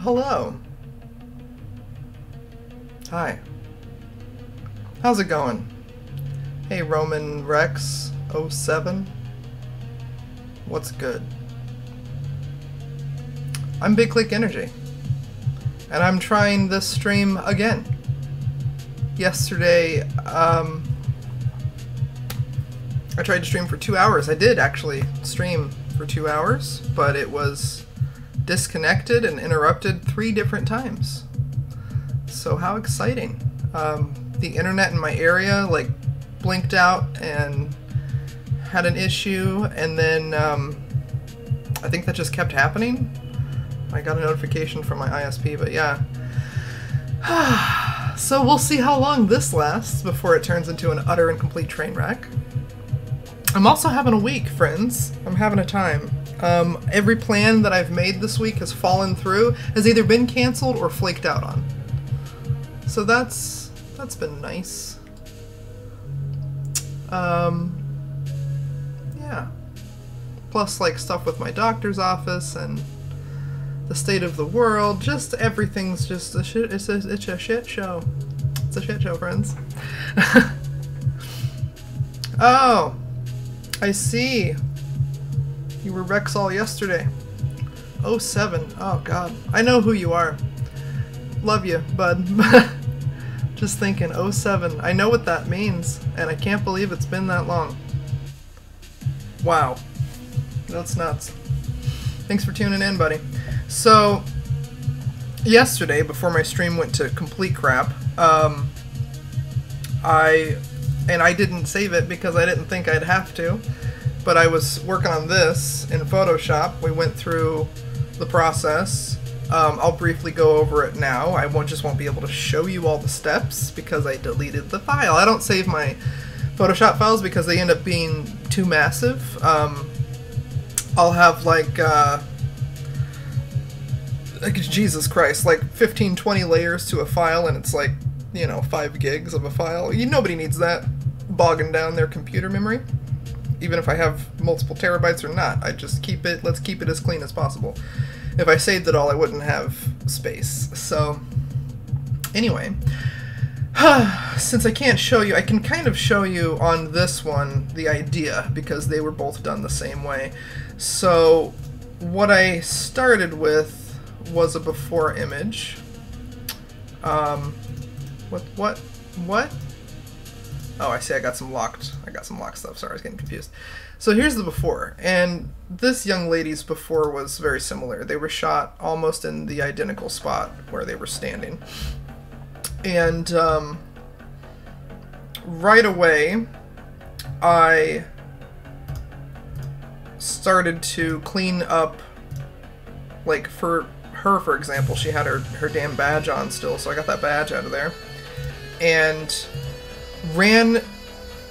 Hello. Hi. How's it going? Hey, Roman Rex 07. What's good? I'm Big Click Energy, and I'm trying this stream again. Yesterday, I tried to stream for 2 hours. I did actually stream for 2 hours, but it was disconnected and interrupted 3 different times. So how exciting. The internet in my area like blinked out and had an issue, and then I think that just kept happening. I got a notification from my ISP, but yeah. So we'll see how long this lasts before it turns into an utter and complete train wreck. I'm also having a week, friends. I'm having a time. Every plan that I've made this week has fallen through, has either been canceled or flaked out on. So that's been nice. Yeah. Plus, like, stuff with my doctor's office and the state of the world. Just everything's just a shit. It's a shit show. It's a shit show, friends. Oh, I see. You were Rexall yesterday. 07. Oh God, I know who you are. Love you, bud. Just thinking, 07. I know what that means, and I can't believe it's been that long. Wow. That's nuts. Thanks for tuning in, buddy. So, yesterday, before my stream went to complete crap, I didn't save it because I didn't think I'd have to, but I was working on this in Photoshop. We went through the process. I'll briefly go over it now. I just won't be able to show you all the steps because I deleted the file. I don't save my Photoshop files because they end up being too massive. I'll have like Jesus Christ, like 15, 20 layers to a file, and it's like, you know, 5 gigs of a file. Nobody needs that bogging down their computer memory, even if I have multiple terabytes or not. I just keep it, let's keep it as clean as possible. If I saved it all, I wouldn't have space. So, anyway, since I can't show you, I can kind of show you on this one the idea, because they were both done the same way. So, what I started with was a before image. What? Oh, I see. I got some locked stuff. Sorry, I was getting confused. So here's the before, and this young lady's before was very similar. They were shot almost in the identical spot where they were standing, and right away, I started to clean up, like for her, for example, she had her damn badge on still, so I got that badge out of there, and ran,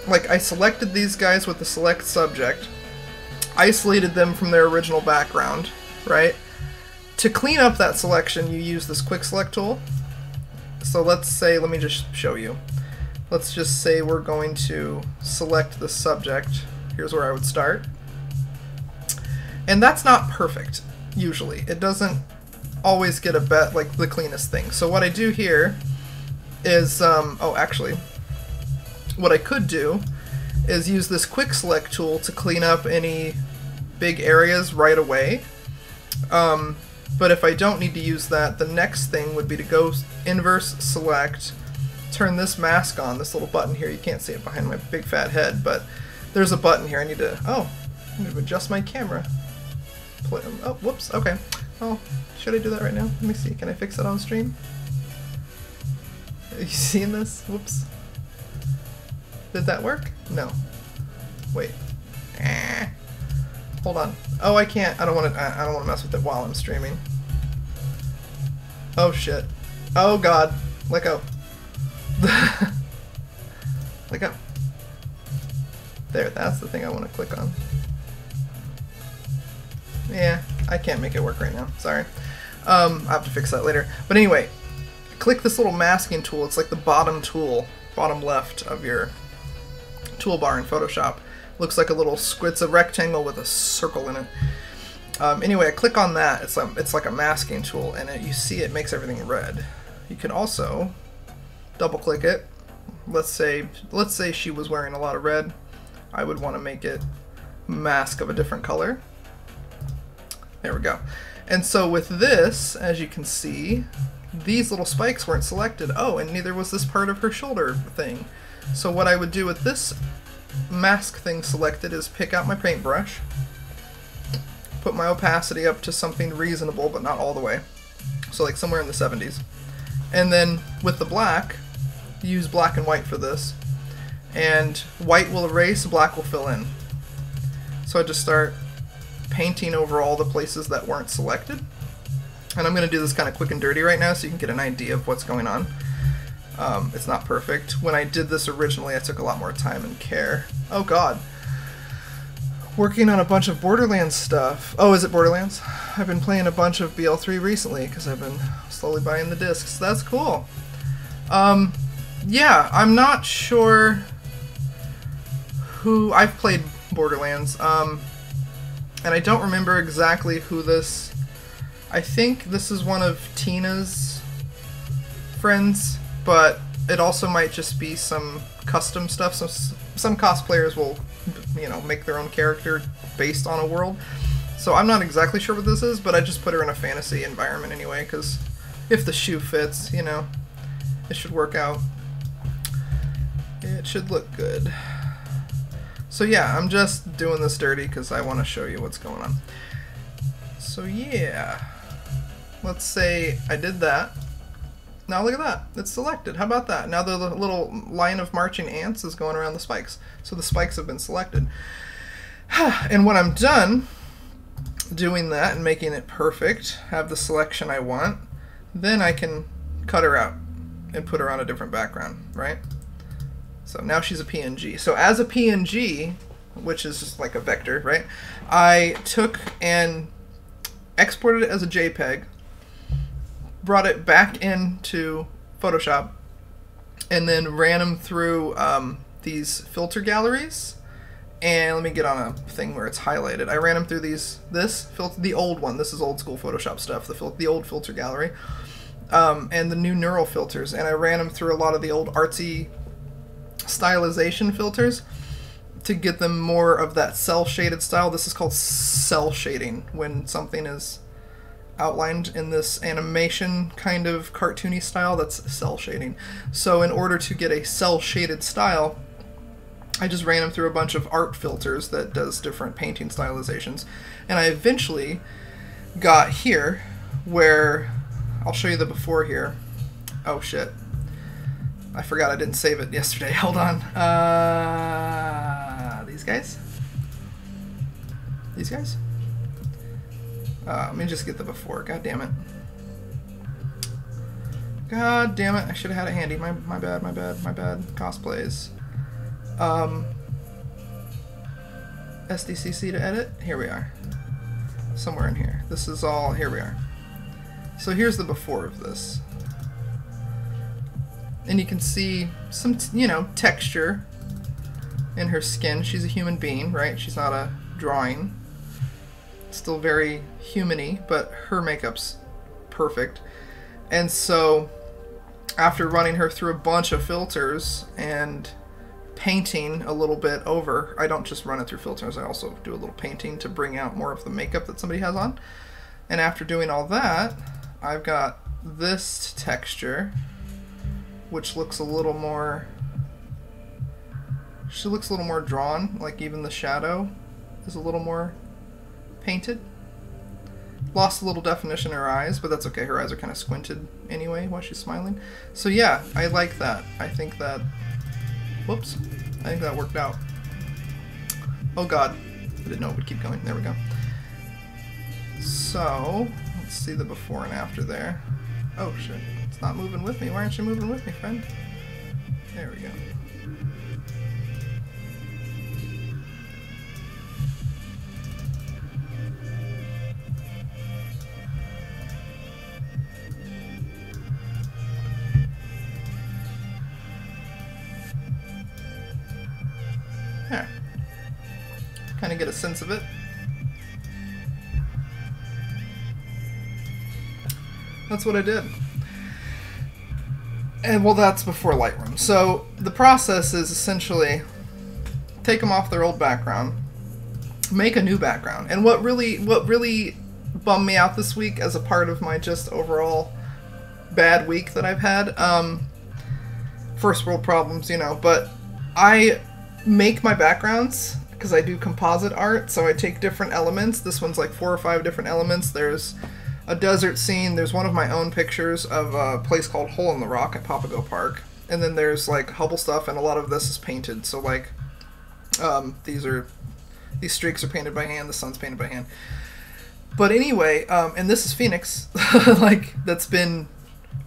like, I selected these guys with the select subject, isolated them from their original background, right? To clean up that selection, you use this quick select tool. So let's say, let me just show you. Let's just say we're going to select the subject. Here's where I would start. And that's not perfect, usually. It doesn't always get like the cleanest thing. So what I do here is, oh, actually, what I could do is use this quick select tool to clean up any big areas right away. But if I don't need to use that, the next thing would be to go inverse select, turn this mask on, this little button here. You can't see it behind my big fat head, but there's a button here. I need to adjust my camera. Oh, whoops, okay. Oh, should I do that right now? Let me see, can I fix it on stream? Are you seeing this? Whoops. Did that work? No. Wait. Hold on. Oh, I can't. I don't want to mess with it while I'm streaming. Oh shit. Oh god. Let go. Let go. There, that's the thing I want to click on. Yeah, I can't make it work right now. Sorry. I'll have to fix that later. But anyway, click this little masking tool. It's like the bottom tool, bottom left of your toolbar in Photoshop. Looks like a little, it's a rectangle with a circle in it. Anyway, I click on that. It's like a masking tool, and you see it makes everything red. You can also double click it. Let's say she was wearing a lot of red. I would want to make it mask of a different color. There we go. And so with this, as you can see, these little spikes weren't selected. Oh, and neither was this part of her shoulder thing. So what I would do with this mask thing selected is pick out my paintbrush, put my opacity up to something reasonable, but not all the way. So like somewhere in the 70s. And then with the black, use black and white for this. And white will erase, black will fill in. So I just start painting over all the places that weren't selected. And I'm going to do this kind of quick and dirty right now so you can get an idea of what's going on. It's not perfect. When I did this originally, I took a lot more time and care. Oh god. Working on a bunch of Borderlands stuff. Oh, is it Borderlands? I've been playing a bunch of BL3 recently because I've been slowly buying the discs. That's cool. Yeah, I'm not sure who... I've played Borderlands, and I don't remember exactly who this... I think this is one of Tina's friends, but it also might just be some custom stuff. So some cosplayers will, you know, make their own character based on a world. So I'm not exactly sure what this is, but I just put her in a fantasy environment anyway, because if the shoe fits, you know, it should work out. It should look good. So yeah, I'm just doing this dirty because I want to show you what's going on. So yeah, let's say I did that. Now look at that, it's selected. How about that? Now the little line of marching ants is going around the spikes. So the spikes have been selected. And when I'm done doing that and making it perfect, have the selection I want, then I can cut her out and put her on a different background, right? So now she's a PNG. So as a PNG, which is just like a vector, right? I took and exported it as a JPEG, brought it back into Photoshop, and then ran them through these filter galleries. And let me get on a thing where it's highlighted. I ran them through the old one. This is old school Photoshop stuff, the old filter gallery, and the new neural filters. And I ran them through a lot of the old artsy stylization filters to get them more of that cell shaded style. This is called cell shading, when something is outlined in this animation kind of cartoony style. That's cell shading. So in order to get a cell shaded style, I just ran them through a bunch of art filters that does different painting stylizations, and I eventually got here where I'll show you the before here. Oh shit, I forgot I didn't save it yesterday. Hold on. These guys? These guys? Let me just get the before. God damn it. God damn it. I should have had it handy. My bad, my bad, my bad. Cosplays. SDCC to edit. Here we are. Somewhere in here. This is all... Here we are. So here's the before of this. And you can see some, you know, texture in her skin. She's a human being, right? She's not a drawing. Still very human-y, but her makeup's perfect. And so after running her through a bunch of filters and painting a little bit over, I don't just run it through filters, I also do a little painting to bring out more of the makeup that somebody has on. And after doing all that, I've got this texture, which looks a little more... She looks a little more drawn, like even the shadow is a little more painted. Lost a little definition in her eyes, but that's okay. Her eyes are kind of squinted anyway while she's smiling. So yeah, I like that. I think that... Whoops. I think that worked out. Oh god. I didn't know it would keep going. There we go. So, let's see the before and after there. Oh shit. It's not moving with me. Why aren't you moving with me, friend? There we go. Kind of get a sense of it. That's what I did. And well, that's before Lightroom. So the process is essentially take them off their old background, make a new background. And what really bummed me out this week as a part of my just overall bad week that I've had, first world problems, you know, but I make my backgrounds because I do composite art, so I take different elements. This one's like 4 or 5 different elements. There's a desert scene, there's one of my own pictures of a place called Hole in the Rock at Papago Park, and then there's like Hubble stuff, and a lot of this is painted, so like these streaks are painted by hand, the sun's painted by hand. But anyway, and this is Phoenix, like, that's been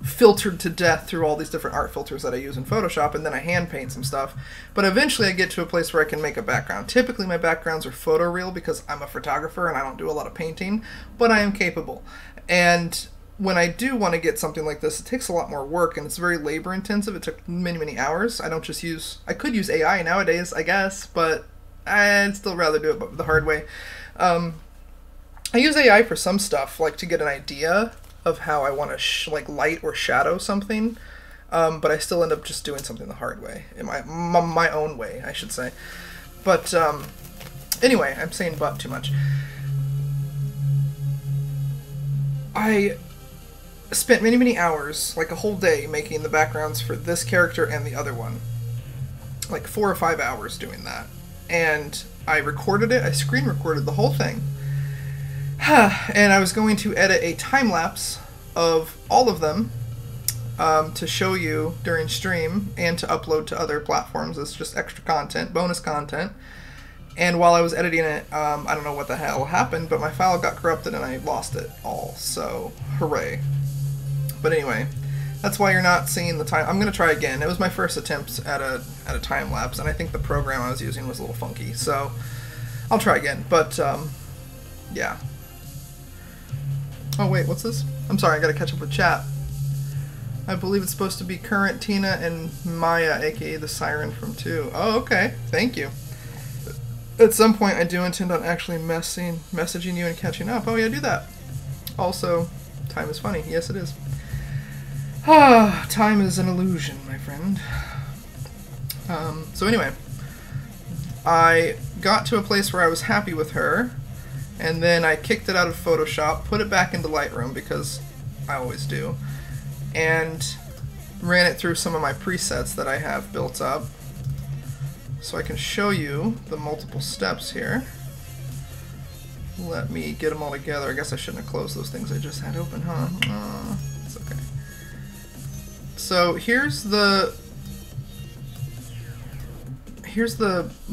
filtered to death through all these different art filters that I use in Photoshop, and then I hand paint some stuff. But eventually I get to a place where I can make a background. Typically my backgrounds are photoreal because I'm a photographer and I don't do a lot of painting, but I am capable. And when I do want to get something like this, it takes a lot more work and it's very labor intensive. It took many hours. I don't just use, I could use AI nowadays, I guess, but I'd still rather do it the hard way. I use AI for some stuff, like to get an idea of how I want to like light or shadow something, but I still end up just doing something the hard way, in my own way, I should say. But anyway, I'm saying but too much. I spent many hours, like a whole day, making the backgrounds for this character and the other one. Like 4 or 5 hours doing that. And I recorded it, I screen recorded the whole thing. And I was going to edit a time-lapse of all of them to show you during stream and to upload to other platforms as just extra content, bonus content. And while I was editing it, I don't know what the hell happened, but my file got corrupted and I lost it all, so hooray. But anyway, that's why you're not seeing the time. I'm going to try again. It was my first attempt at a time-lapse, and I think the program I was using was a little funky, so I'll try again. But, yeah. Oh wait, what's this? I'm sorry, I gotta catch up with chat. I believe it's supposed to be current Tina and Maya, aka the Siren from 2. Oh, okay. Thank you. At some point, I do intend on actually messaging you and catching up. Oh yeah, do that. Also, time is funny. Yes, it is. Ah, time is an illusion, my friend. So anyway, I got to a place where I was happy with her, and then I kicked it out of Photoshop, put it back into Lightroom, because I always do, and ran it through some of my presets that I have built up, so I can show you the multiple steps here. Let me get them all together. I guess I shouldn't have closed those things I just had open, huh? It's okay. So here's the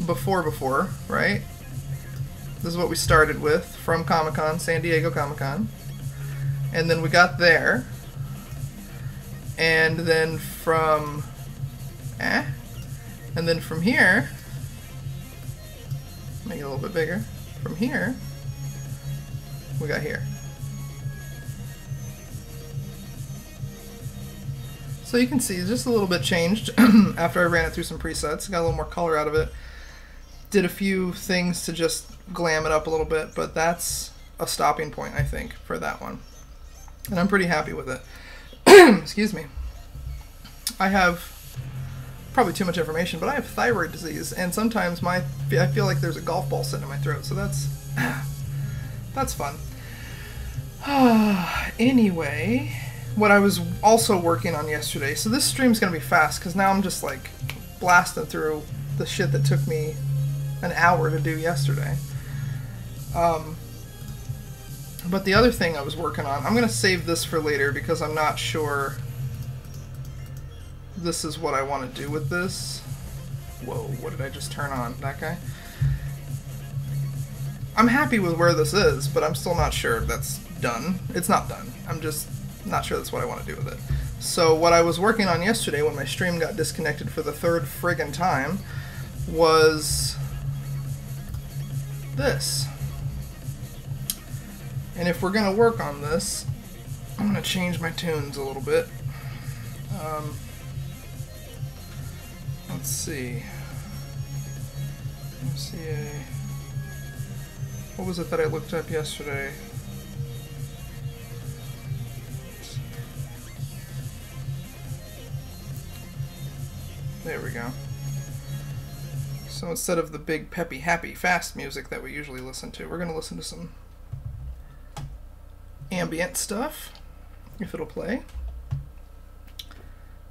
before, right? This is what we started with from Comic-Con, San Diego Comic-Con. And then we got there. And then from... And then from here... Make it a little bit bigger. From here... We got here. So you can see it's just a little bit changed after I ran it through some presets. Got a little more color out of it. Did a few things to just glam it up a little bit, but that's a stopping point, I think, for that one. And I'm pretty happy with it. Excuse me. I have probably too much information, but I have thyroid disease, and sometimes I feel like there's a golf ball sitting in my throat, so that's fun. Anyway, what I was also working on yesterday, so this stream's gonna be fast, because now I'm just like blasting through the shit that took me an hour to do yesterday. But the other thing I was working on, I'm going to save this for later because I'm not sure this is what I want to do with this. Whoa, what did I just turn on? That guy? I'm happy with where this is, but I'm still not sure if that's done. It's not done. I'm just not sure that's what I want to do with it. So what I was working on yesterday when my stream got disconnected for the 3rd friggin' time was this. And if we're gonna work on this, I'm gonna change my tunes a little bit. Let's see. What was it that I looked up yesterday? There we go. So instead of the big, peppy, happy, fast music that we usually listen to, we're going to listen to some ambient stuff, if it'll play.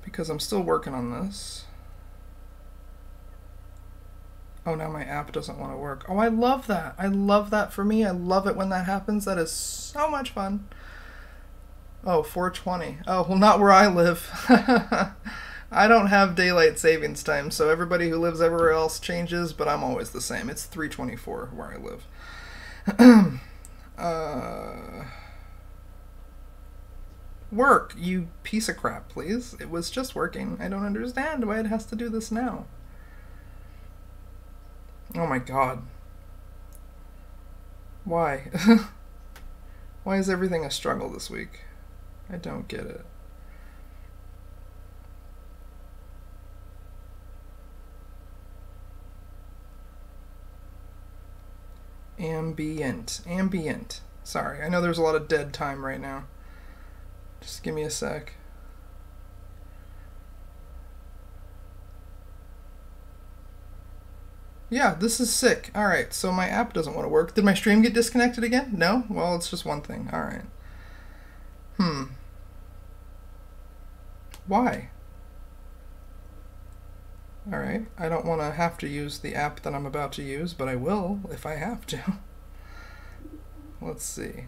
Because I'm still working on this. Oh, now my app doesn't want to work. Oh, I love that. I love that for me. I love it when that happens. That is so much fun. Oh, 4:20. Oh, well, not where I live. I don't have daylight savings time, so everybody who lives everywhere else changes, but I'm always the same. It's 3:24 where I live. Work, you piece of crap, please. It was just working. I don't understand why it has to do this now. Oh my god. Why? Why is everything a struggle this week? I don't get it. Ambient. Sorry, I know there's a lot of dead time right now. Just give me a sec. Yeah, this is sick. Alright, so my app doesn't want to work. Did my stream get disconnected again? No? Well, it's just one thing. Alright. Why? Alright, I don't want to have to use the app that I'm about to use, but I will if I have to. Let's see.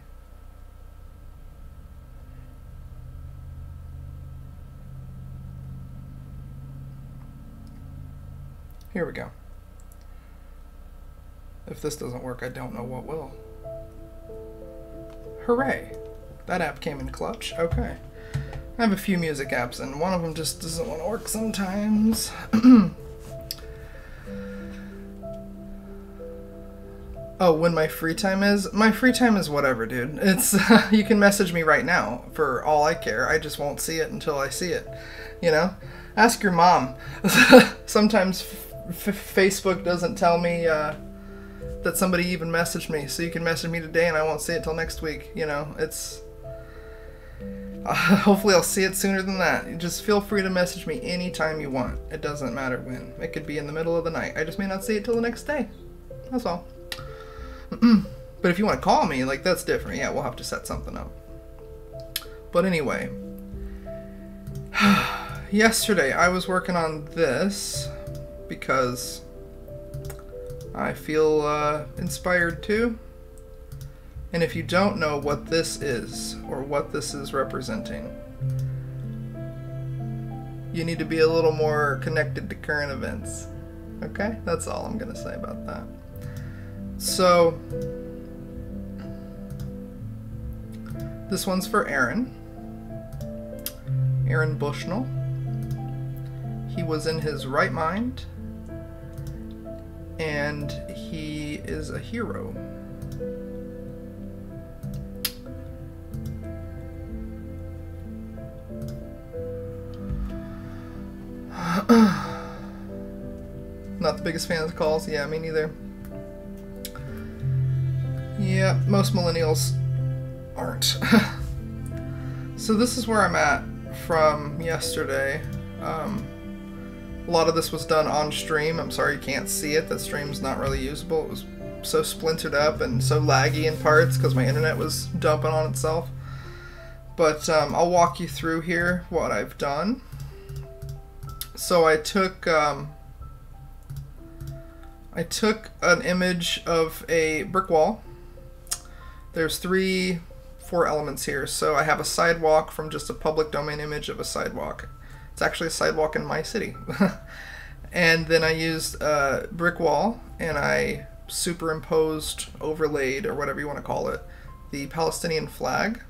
Here we go. If this doesn't work, I don't know what will. Hooray! That app came in clutch. Okay. I have a few music apps, and one of them just doesn't want to work sometimes. Oh, when my free time is? My free time is whatever, dude. It's you can message me right now for all I care. I just won't see it until I see it. You know? Ask your mom. Sometimes Facebook doesn't tell me that somebody even messaged me, so you can message me today and I won't see it till next week. You know, it's hopefully I'll see it sooner than that. You just feel free to message me anytime you want. It doesn't matter when. It could be in the middle of the night. I just may not see it till the next day. That's all. But if you want to call me, like, that's different. Yeah, we'll have to set something up. But anyway, yesterday I was working on this because I feel inspired to. And if you don't know what this is, or what this is representing, you need to be a little more connected to current events. Okay? That's all I'm gonna say about that. So, this one's for Aaron. Aaron Bushnell. He was in his right mind, and he is a hero. Not the biggest fan of the calls. Yeah, me neither. Yeah, most millennials aren't. So this is where I'm at from yesterday. A lot of this was done on stream. I'm sorry you can't see it. That stream's not really usable. It was so splintered up and so laggy in parts because my internet was dumping on itself. But I'll walk you through here what I've done. So I took an image of a brick wall. There's 4 elements here. So I have a sidewalk from just a public domain image of a sidewalk. It's actually a sidewalk in my city. And then I used a brick wall and I superimposed, overlaid, or whatever you want to call it, the Palestinian flag.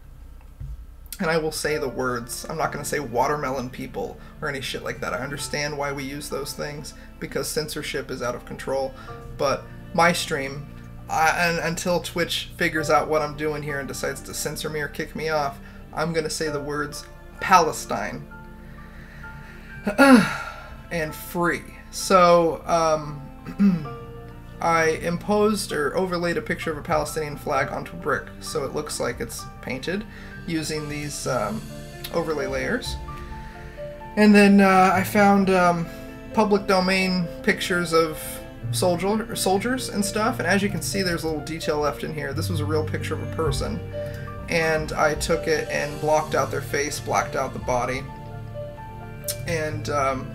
And I will say the words. I'm not going to say watermelon people or any shit like that. I understand why we use those things because censorship is out of control. But my stream, and until Twitch figures out what I'm doing here and decides to censor me or kick me off, I'm going to say the words Palestine and free. So I imposed or overlaid a picture of a Palestinian flag onto brick so it looks like it's painted using these overlay layers. And then I found public domain pictures of soldiers and stuff, and as you can see, there's a little detail left in here. This was a real picture of a person, and I took it and blocked out their face, blacked out the body, and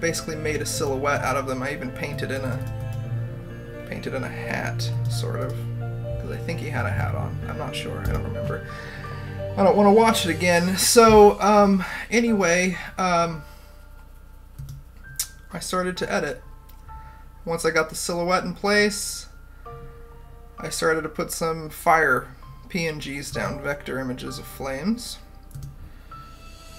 basically made a silhouette out of them. I even painted in a hat, sort of, because I think he had a hat on. I'm not sure. I don't remember. I don't want to watch it again. So anyway, I started to edit. Once I got the silhouette in place, I started to put some fire PNGs down, vector images of flames,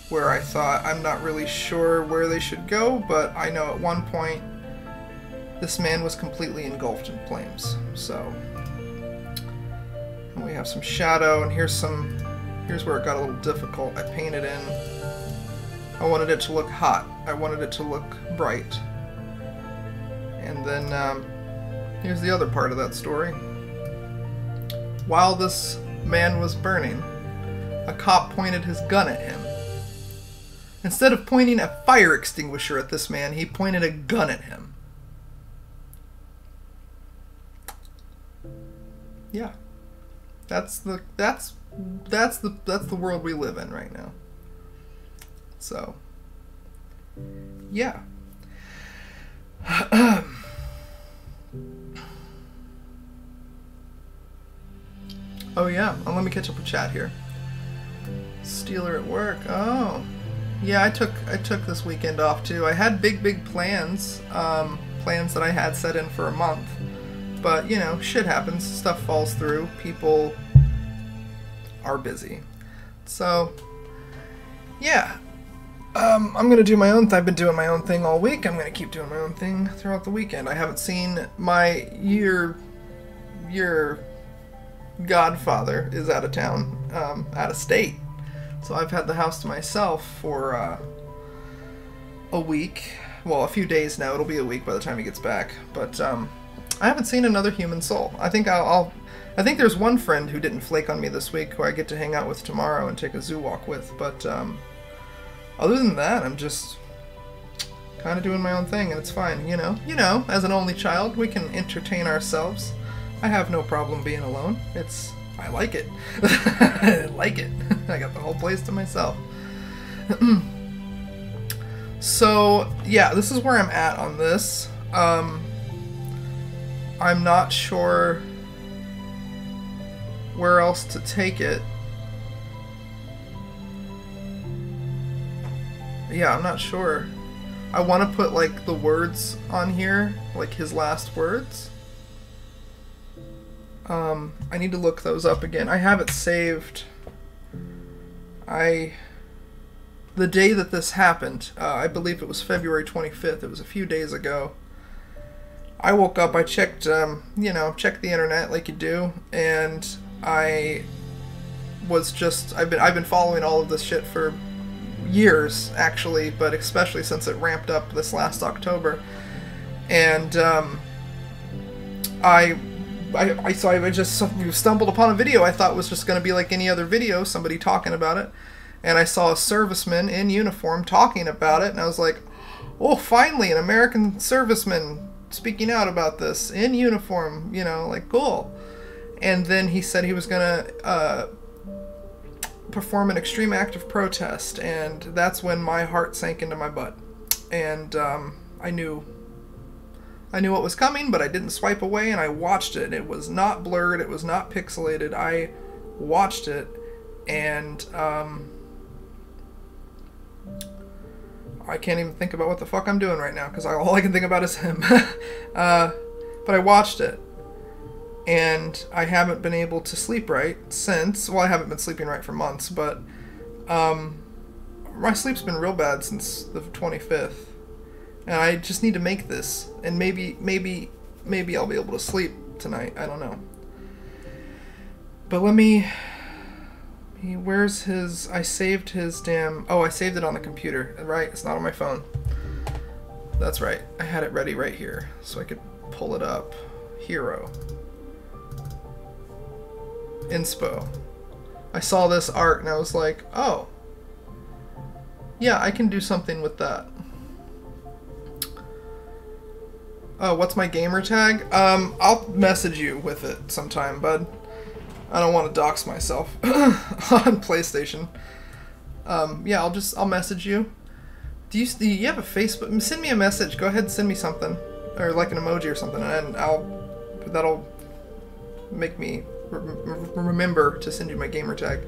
where I thought, I'm not really sure where they should go, but I know at one point this man was completely engulfed in flames. So, and we have some shadow, and here's where it got a little difficult. I painted in, I wanted it to look hot, I wanted it to look bright. And then here's the other part of that story. While this man was burning, a cop pointed his gun at him. Instead of pointing a fire extinguisher at this man, he pointed a gun at him. Yeah. That's the world we live in right now. So, yeah. Oh yeah, let me catch up with chat here. Steeler at work. Oh, yeah. I took this weekend off too. I had big plans, plans that I had set in for a month, but you know, shit happens. Stuff falls through. People are busy. So yeah, I'm gonna do my own. I've been doing my own thing all week. I'm gonna keep doing my own thing throughout the weekend. I haven't seen my your godfather is out of town, out of state. So I've had the house to myself for a week. Well, a few days now. It'll be a week by the time he gets back. But I haven't seen another human soul. I think I think there's one friend who didn't flake on me this week who I get to hang out with tomorrow and take a zoo walk with. But other than that, I'm just kind of doing my own thing, and it's fine. You know, as an only child, we can entertain ourselves. I have no problem being alone. I like it. I like it. I got the whole place to myself. So, yeah, this is where I'm at on this. I'm not sure where else to take it. Yeah, I'm not sure. I want to put, like, the words on here, like his last words. I need to look those up again. I have it saved. The day that this happened, I believe it was February 25th. It was a few days ago. I woke up, I checked, checked the internet like you do, and I've been following all of this shit for years, actually, but especially since it ramped up this last October. And I just stumbled upon a video I thought was just going to be like any other video, somebody talking about it, and I saw a serviceman in uniform talking about it, and I was like, oh, finally, an American serviceman speaking out about this in uniform, like, cool. And then he said he was going to perform an extreme act of protest, and that's when my heart sank into my butt, and I knew what was coming, but I didn't swipe away, and I watched it. It was not blurred, it was not pixelated. I watched it, and I can't even think about what the fuck I'm doing right now, because all I can think about is him. But I watched it, and I haven't been able to sleep right since. Well, I haven't been sleeping right for months, but my sleep's been real bad since the 25th. And I just need to make this, and maybe I'll be able to sleep tonight. I don't know. But where's his? I saved his damn. Oh, I saved it on the computer. Right, it's not on my phone. That's right. I had it ready right here, so I could pull it up. Hero. Inspo. I saw this art and I was like, oh, yeah, I can do something with that. Oh, what's my gamer tag? I'll message you with it sometime, bud. I don't want to dox myself on PlayStation. Yeah, I'll message you. Do you have a Facebook? Send me a message. Go ahead and send me something, or like an emoji or something, and that'll make me remember to send you my gamer tag.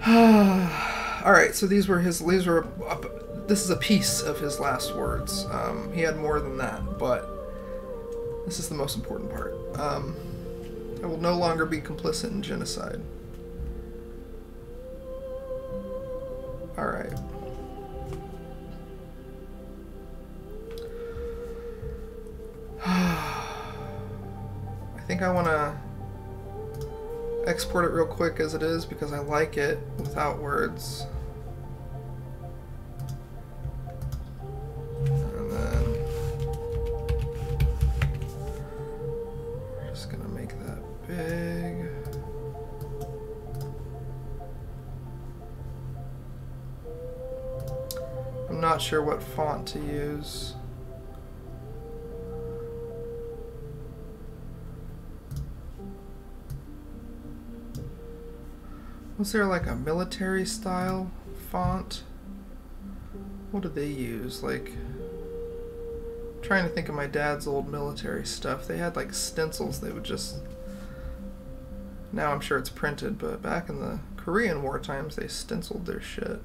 All right, so these were this is a piece of his last words. He had more than that, but this is the most important part. I will no longer be complicit in genocide. All right. I think I want to export it real quick as it is because I like it without words. And then we're just going to make that big. I'm not sure what font to use. Was there like a military style font? What did they use? Like, I'm trying to think of my dad's old military stuff. They had like stencils they would just... Now I'm sure it's printed, but back in the Korean War times they stenciled their shit.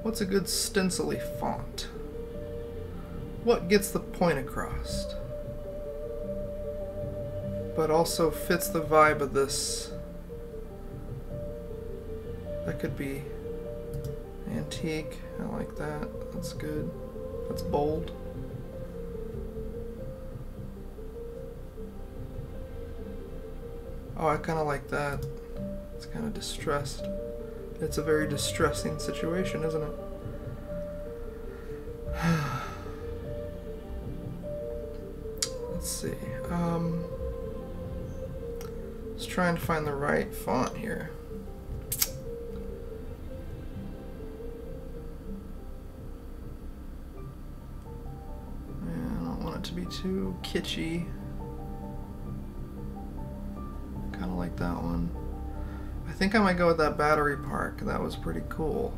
What's a good stencil-y font? What gets the point across? But also fits the vibe of this. That could be antique. I like that. That's good. That's bold. Oh, I kind of like that. It's kind of distressed. It's a very distressing situation, isn't it? Let's see. Just trying to find the right font here. And I don't want it to be too kitschy. Kind of like that one. I think I might go with that battery park. That was pretty cool.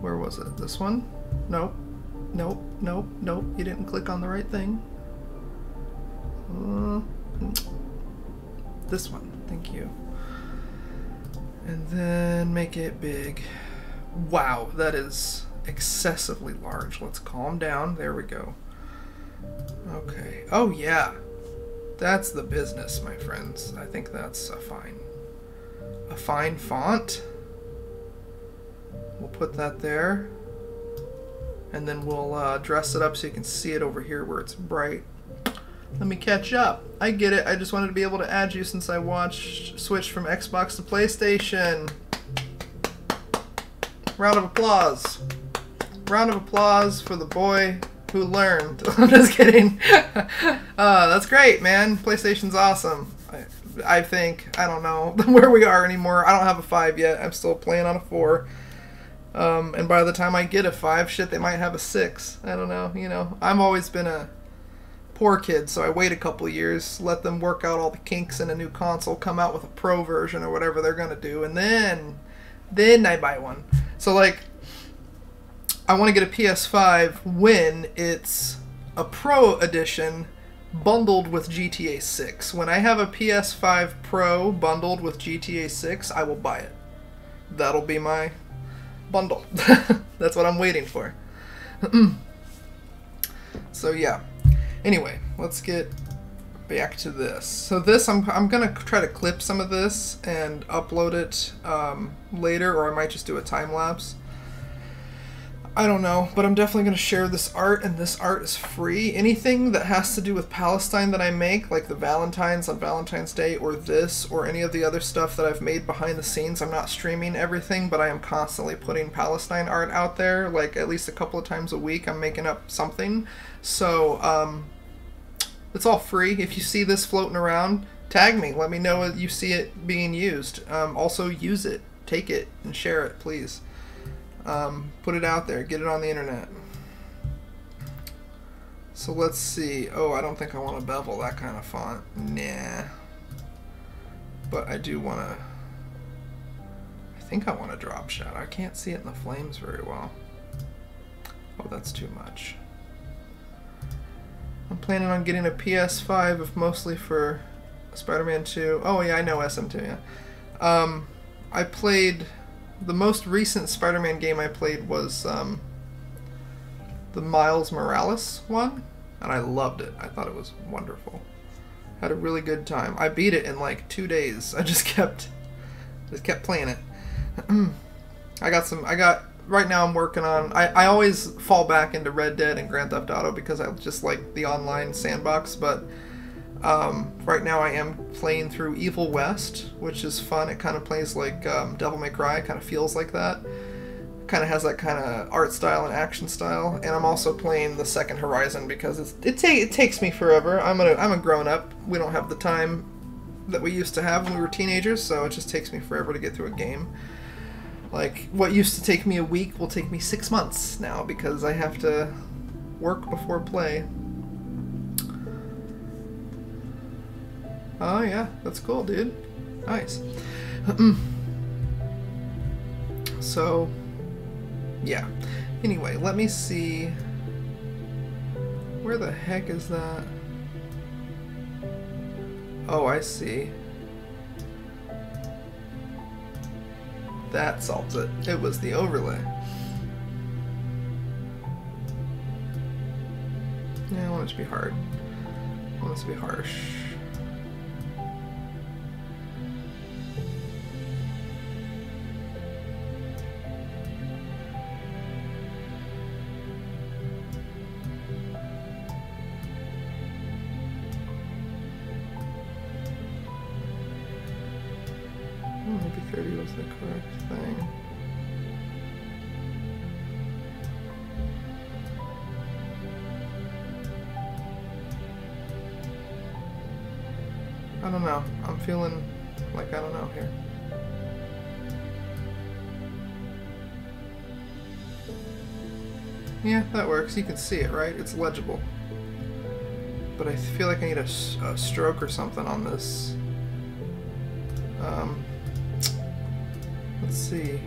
Where was it? This one? Nope. Nope. Nope. Nope. You didn't click on the right thing. This one. Thank you. And then make it big. Wow, that is excessively large. Let's calm down. There we go. Okay. Oh, yeah. That's the business, my friends. I think that's a fine font. We'll put that there. And then we'll dress it up so you can see it over here where it's bright. Let me catch up. I get it. I just wanted to be able to add you since I switched from Xbox to PlayStation. Round of applause. Round of applause for the boy who learned. I'm just kidding. That's great, man. PlayStation's awesome. I think. I don't know where we are anymore. I don't have a 5 yet. I'm still playing on a 4. And by the time I get a 5, shit, they might have a 6. I don't know. You know, I've always been a poor kid, so I wait a couple years, let them work out all the kinks in a new console, come out with a pro version or whatever they're gonna do, and then I buy one. So like, I want to get a PS5 when it's a pro edition bundled with GTA 6. When I have a PS5 Pro bundled with GTA 6, I will buy it. That'll be my bundle. That's what I'm waiting for. So yeah. Anyway, let's get back to this. So this, I'm gonna try to clip some of this and upload it later, or I might just do a time lapse. I don't know, but I'm definitely gonna share this art, and this art is free. Anything that has to do with Palestine that I make, like the Valentines on Valentine's Day, or this, or any of the other stuff that I've made behind the scenes. I'm not streaming everything, but I am constantly putting Palestine art out there, like at least a couple of times a week. I'm making up something. So, it's all free. If you see this floating around, tag me. Let me know you see it being used. Also, use it. Take it and share it, please. Put it out there. Get it on the internet. So let's see. Oh, I don't think I want to bevel that kind of font. Nah. But I do want to... I think I want to drop shadow. I can't see it in the flames very well. Oh, that's too much. I'm planning on getting a PS5, if mostly for Spider-Man 2. Oh yeah, I know SM2, yeah. I played... The most recent Spider-Man game I played was the Miles Morales one, and I loved it. I thought it was wonderful. Had a really good time. I beat it in like 2 days. I just kept playing it. Right now I'm working on... I always fall back into Red Dead and Grand Theft Auto because I just like the online sandbox, but right now I am playing through Evil West, which is fun. It kind of plays like Devil May Cry. It kind of feels like that. Kind of has that kind of art style and action style. And I'm also playing the second Horizon because it takes me forever. I'm a grown up. We don't have the time that we used to have when we were teenagers, so it just takes me forever to get through a game. Like, what used to take me a week will take me 6 months now because I have to work before play. Oh yeah, that's cool, dude. Nice. So, yeah. Anyway, let me see. Where the heck is that? Oh, I see. That solves it. It was the overlay. Yeah, I want it to be hard. I want it to be harsh. Maybe 30 was the correct thing. I don't know. I'm feeling like I don't know here. Yeah, that works. You can see it, right? It's legible. But I feel like I need a stroke or something on this. Let's see.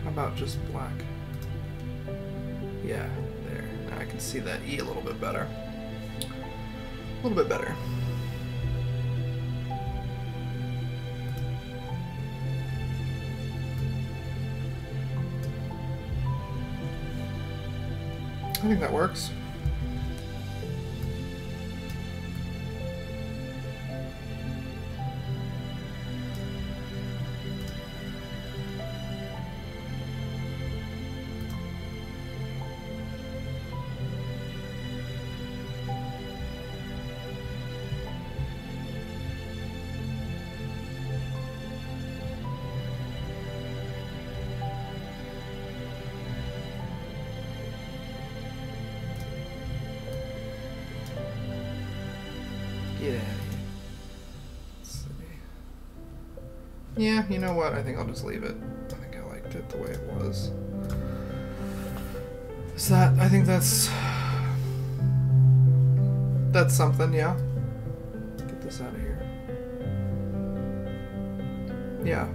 How about just black? Yeah, there. Now I can see that E a little bit better. A little bit better. I think that works. Get out of here. Let's see. Yeah, you know what? I think I'll just leave it. I think I liked it the way it was. Is that... I think that's something, yeah. Get this out of here. Yeah.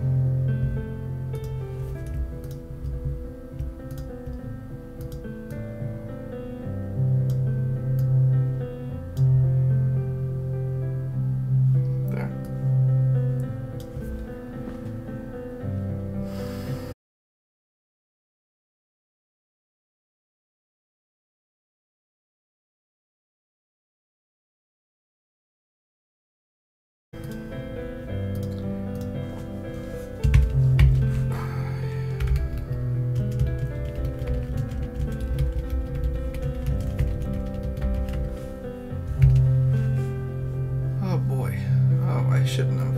Shouldn't have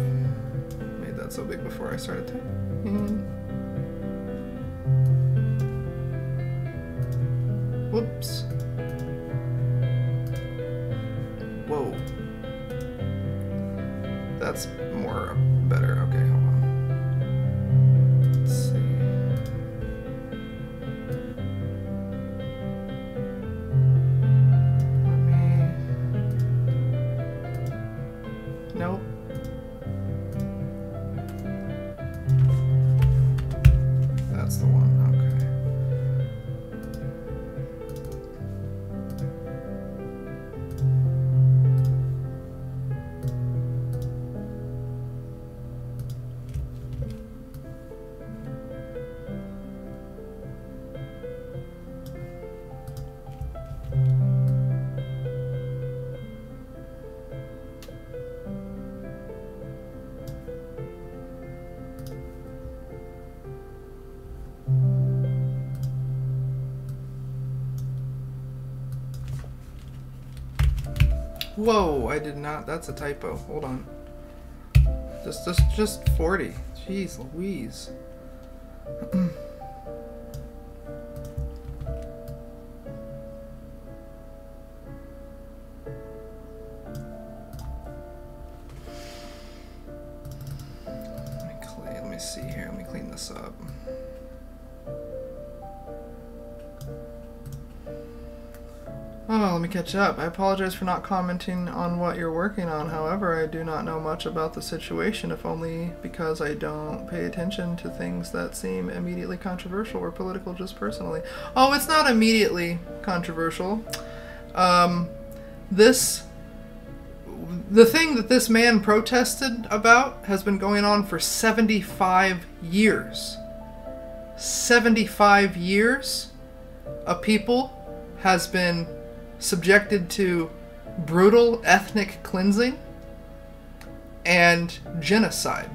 made that so big before I started typing. Whoops. Whoa. That's more better. Okay, hold on. Let's see. Nope. That's the one. Whoa, I did not. That's a typo. Hold on. Just 40. Jeez Louise. Let me see here. Let me clean this up. Oh, let me catch up. I apologize for not commenting on what you're working on. However, I do not know much about the situation, if only because I don't pay attention to things that seem immediately controversial or political just personally. Oh, it's not immediately controversial. The thing that this man protested about has been going on for 75 years. 75 years a people has been subjected to brutal ethnic cleansing and genocide.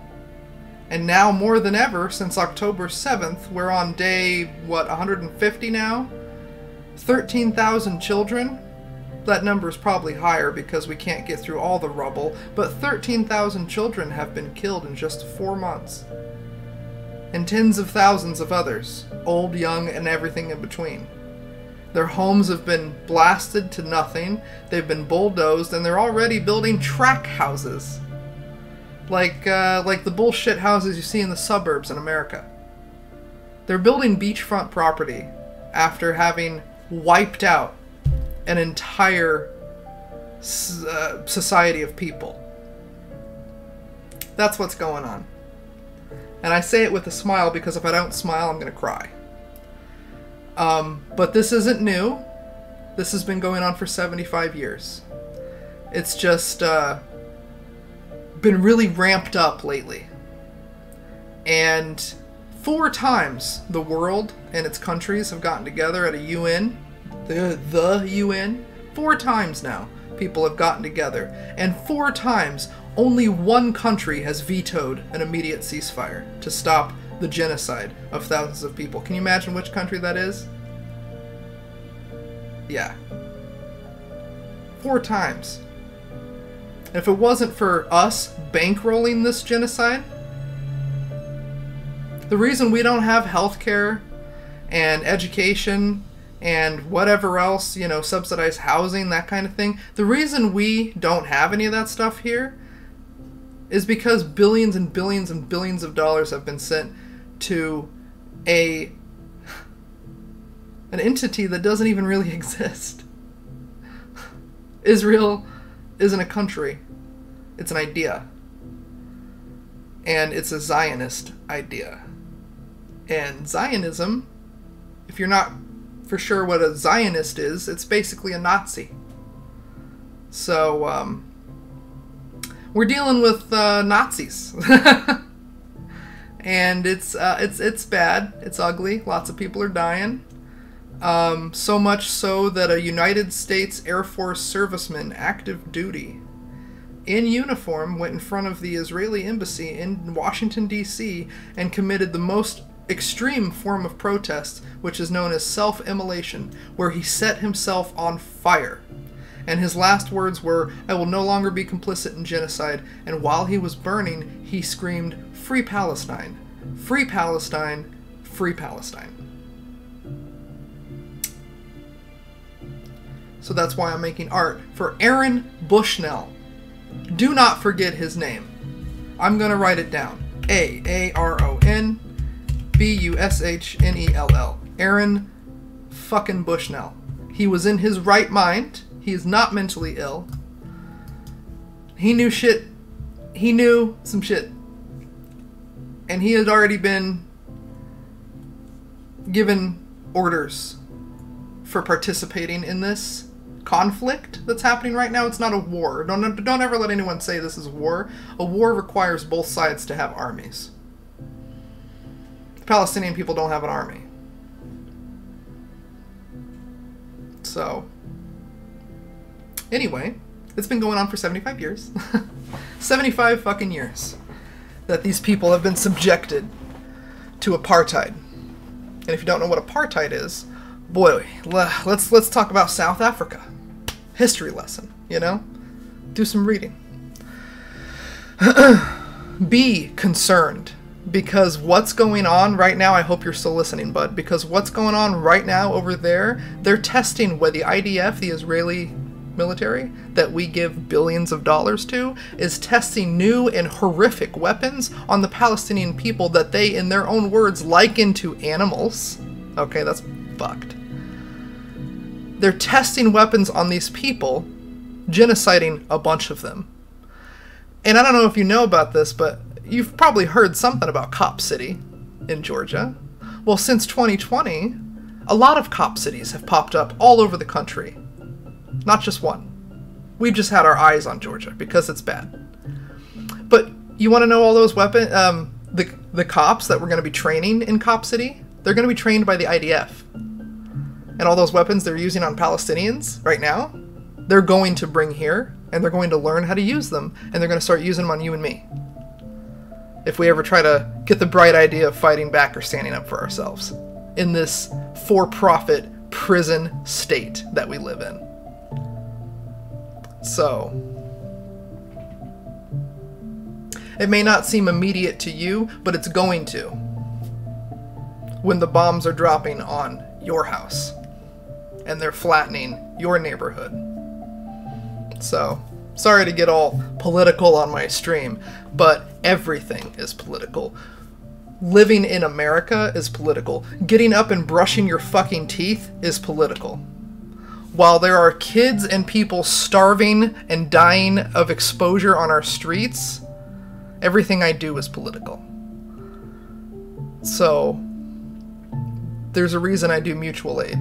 And now more than ever, since October 7th, we're on day, what, 150 now? 13,000 children. That number's probably higher because we can't get through all the rubble, but 13,000 children have been killed in just 4 months. And tens of thousands of others, old, young, and everything in between. Their homes have been blasted to nothing, they've been bulldozed, and they're already building track houses. Like the bullshit houses you see in the suburbs in America. They're building beachfront property after having wiped out an entire society of people. That's what's going on. And I say it with a smile because if I don't smile, I'm going to cry. But this isn't new. This has been going on for 75 years. It's just been really ramped up lately. And 4 times the world and its countries have gotten together at a UN. The UN. 4 times now people have gotten together. And 4 times only one country has vetoed an immediate ceasefire to stop the genocide of thousands of people. Can you imagine which country that is? Yeah. 4 times. If it wasn't for us bankrolling this genocide, the reason we don't have healthcare and education and whatever else, you know, subsidized housing, that kind of thing, the reason we don't have any of that stuff here is because billions and billions and billions of dollars have been sent to an entity that doesn't even really exist. Israel isn't a country. It's an idea. And it's a Zionist idea. And Zionism, if you're not for sure what a Zionist is, it's basically a Nazi. So, we're dealing with Nazis. And it's bad. It's ugly. Lots of people are dying. So much so that a United States Air Force serviceman, active duty, in uniform, went in front of the Israeli embassy in Washington, D.C. and committed the most extreme form of protest, which is known as self-immolation, where he set himself on fire. And his last words were, "I will no longer be complicit in genocide." And while he was burning, he screamed, "Free Palestine! Free Palestine! Free Palestine!" So that's why I'm making art for Aaron Bushnell. Do not forget his name. I'm going to write it down. Aaron Bushnell. Aaron fucking Bushnell. He was in his right mind. He is not mentally ill. He knew shit he knew some shit. And he had already been given orders for participating in this conflict that's happening right now. It's not a war. Don't ever let anyone say this is a war. A war requires both sides to have armies. The Palestinian people don't have an army. So, anyway, it's been going on for 75 years. 75 fucking years that these people have been subjected to apartheid. And if you don't know what apartheid is, boy, let's talk about South Africa. History lesson, you know? Do some reading. Be concerned, because what's going on right now, I hope you're still listening, bud, because what's going on right now over there, they're testing where the IDF, the Israeli military, that we give billions of dollars to, is testing new and horrific weapons on the Palestinian people that they, in their own words, liken to animals. Okay, that's fucked. They're testing weapons on these people, genociding a bunch of them. And I don't know if you know about this, but you've probably heard something about Cop City in Georgia. Well, since 2020, a lot of cop cities have popped up all over the country. Not just one. We've just had our eyes on Georgia because it's bad. But you want to know all those weapons, the cops that we're going to be training in Cop City? They're going to be trained by the IDF. And all those weapons they're using on Palestinians right now, they're going to bring here, and they're going to learn how to use them, and they're going to start using them on you and me. If we ever try to get the bright idea of fighting back or standing up for ourselves in this for-profit prison state that we live in. So, it may not seem immediate to you, but it's going to when the bombs are dropping on your house and they're flattening your neighborhood. So, sorry to get all political on my stream, but everything is political. Living in America is political. Getting up and brushing your fucking teeth is political. While there are kids and people starving and dying of exposure on our streets, everything I do is political. So, there's a reason I do mutual aid.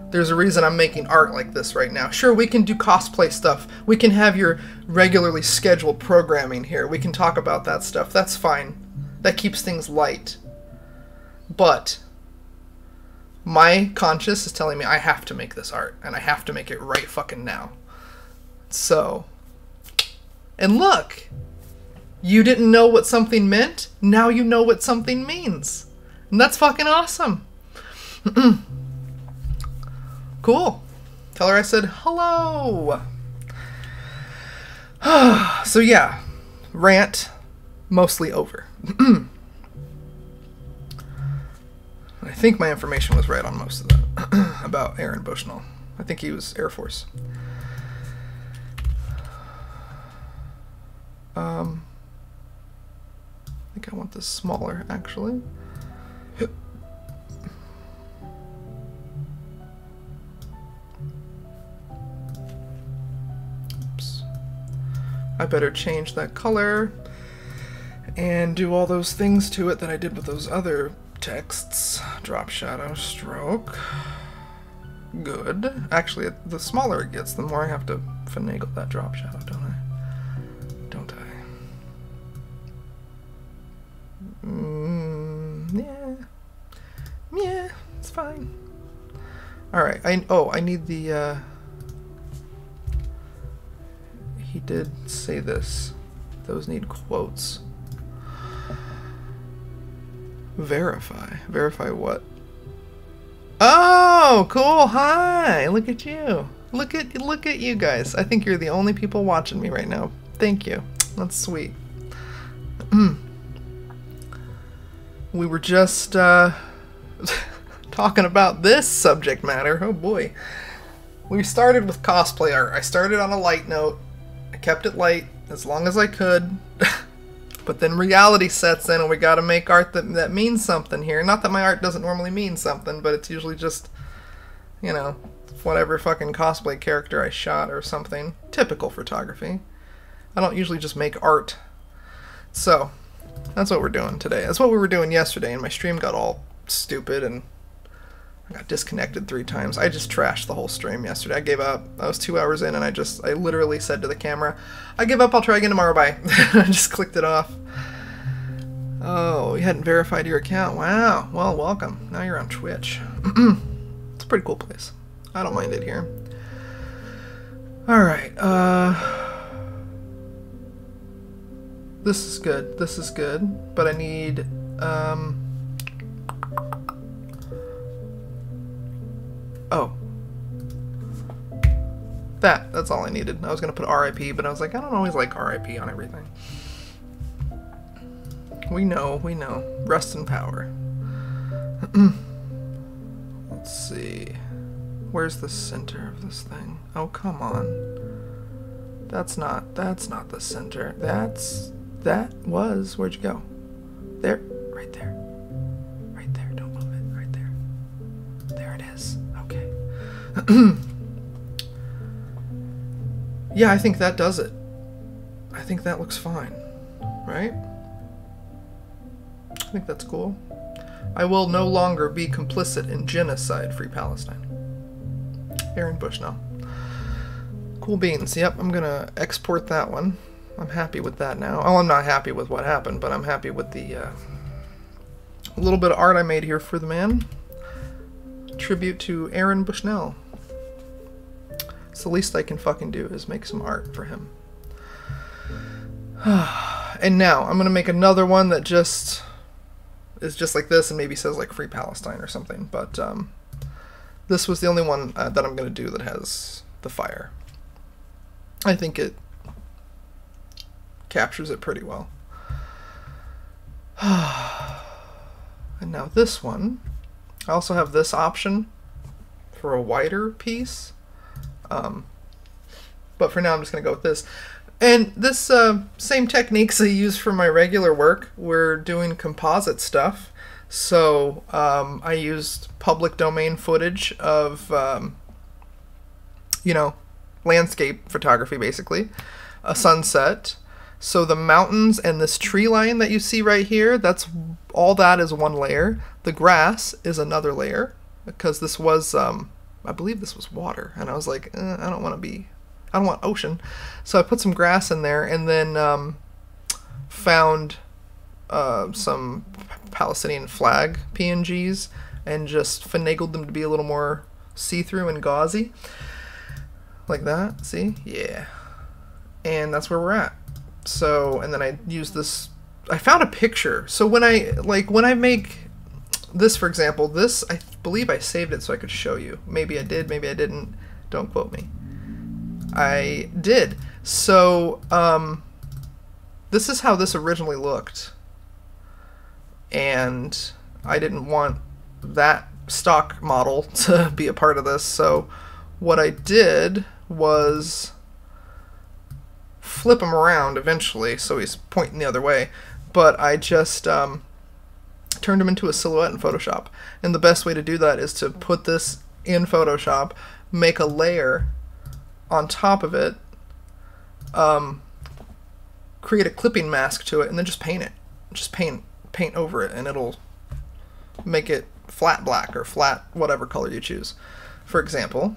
There's a reason I'm making art like this right now. Sure, we can do cosplay stuff. We can have your regularly scheduled programming here. We can talk about that stuff. That's fine. That keeps things light. But my conscience is telling me I have to make this art, and I have to make it right fucking now. So, and look, you didn't know what something meant, now you know what something means. And that's fucking awesome. Cool. Tell her I said hello. So yeah, rant mostly over. I think my information was right on most of that about Aaron Bushnell. I think he was Air Force. I think I want this smaller, actually. Oops. I better change that color and do all those things to it that I did with those other texts. Drop shadow, stroke. Good. Actually, the smaller it gets, the more I have to finagle that drop shadow, don't I? Don't I? Yeah. Yeah, it's fine. Alright, I need the, he did say this. Those need quotes. Verify. Verify what? Oh, cool. Hi. Look at you. Look at you guys. I think you're the only people watching me right now. Thank you. That's sweet. We were just talking about this subject matter. Oh boy. We started with cosplay art. I started on a light note. I kept it light as long as I could. But then reality sets in and we gotta make art that means something here. Not that my art doesn't normally mean something, but it's usually just, you know, whatever fucking cosplay character I shot or something. Typical photography. I don't usually just make art. So that's what we're doing today. That's what we were doing yesterday, and my stream got all stupid and I got disconnected 3 times. I just trashed the whole stream yesterday. I gave up. I was 2 hours in and I literally said to the camera, I give up, I'll try again tomorrow, bye. I just clicked it off. Oh, you hadn't verified your account. Wow. Well, welcome. Now you're on Twitch. It's a pretty cool place. I don't mind it here. Alright, this is good. This is good. But I need, oh. That's all I needed. I was going to put RIP, but I was like, I don't always like RIP on everything. We know. Rest in power. Let's see. Where's the center of this thing? Oh, come on. That's not the center. Where'd you go? There, right there. Right there, don't move it, right there. There it is, okay. Yeah, I think that does it. I think that looks fine, right? I think that's cool. I will no longer be complicit in genocide, Free Palestine. Aaron Bushnell. Cool beans. Yep, I'm gonna export that one. I'm happy with that now. Oh, I'm not happy with what happened, but I'm happy with the little bit of art I made here for the man. Tribute to Aaron Bushnell. It's the least I can fucking do is make some art for him. And now I'm gonna make another one that just is just like this and maybe says like Free Palestine or something. But this was the only one that I'm gonna do that has the fire. I think it captures it pretty well. And now this one, I also have this option for a wider piece. But for now I'm just gonna go with this. And this same techniques I use for my regular work, we're doing composite stuff. So I used public domain footage of, you know, landscape photography basically, a sunset. So the mountains and this tree line that you see right here, all that is one layer. The grass is another layer because this was, I believe this was water. And I was like, I don't want ocean. So I put some grass in there and then found some Palestinian flag PNGs and just finagled them to be a little more see-through and gauzy. Like that, see? Yeah. And that's where we're at. So, and then I use this, I found a picture. So when I make this, for example, this, I believe I saved it so I could show you. Maybe I did, maybe I didn't. Don't quote me. I did. So, this is how this originally looked. And I didn't want that stock model to be a part of this. So what I did was flip him around eventually so he's pointing the other way. But I just turned him into a silhouette in Photoshop. And the best way to do that is to put this in Photoshop, make a layer on top of it, create a clipping mask to it, and then just paint it. Just paint over it, and it'll make it flat black or flat whatever color you choose. For example,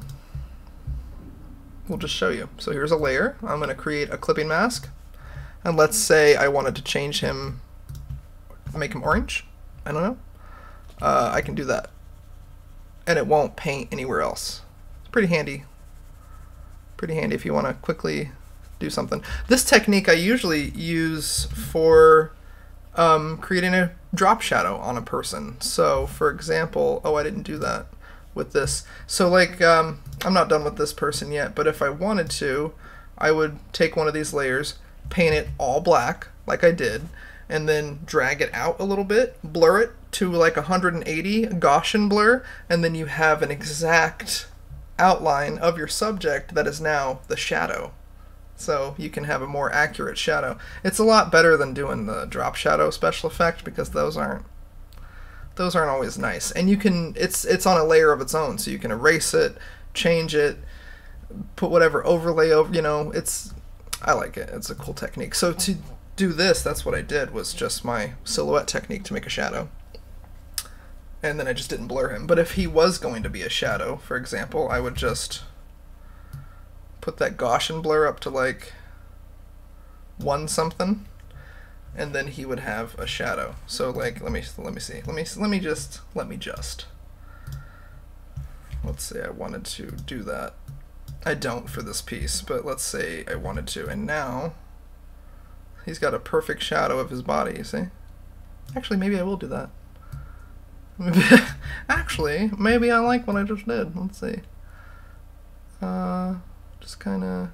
we'll just show you. So here's a layer. I'm going to create a clipping mask, and let's say I wanted to change him, make him orange. I don't know. I can do that, and it won't paint anywhere else. It's pretty handy. Pretty handy if you want to quickly do something. This technique I usually use for creating a drop shadow on a person. So for example, oh, I didn't do that with this. So like, I'm not done with this person yet, but if I wanted to, I would take one of these layers, paint it all black like I did, and then drag it out a little bit, blur it to like 180 Gaussian blur, and then you have an exact outline of your subject that is now the shadow. So you can have a more accurate shadow. It's a lot better than doing the drop shadow special effect because those aren't always nice. And you can, it's on a layer of its own, so you can erase it, change it, put whatever overlay over, you know, it's I like it. It's a cool technique. So to do this, that's what I did, was just my silhouette technique to make a shadow. And then I just didn't blur him. But if he was going to be a shadow, for example, I would just put that Gaussian blur up to like 1 something, and then he would have a shadow. So like, let me see. Let me just. Let's say I wanted to do that. I don't for this piece, but let's say I wanted to, and now he's got a perfect shadow of his body, you see? Actually, maybe I will do that. Actually, maybe I like what I just did. Let's see. Just kind of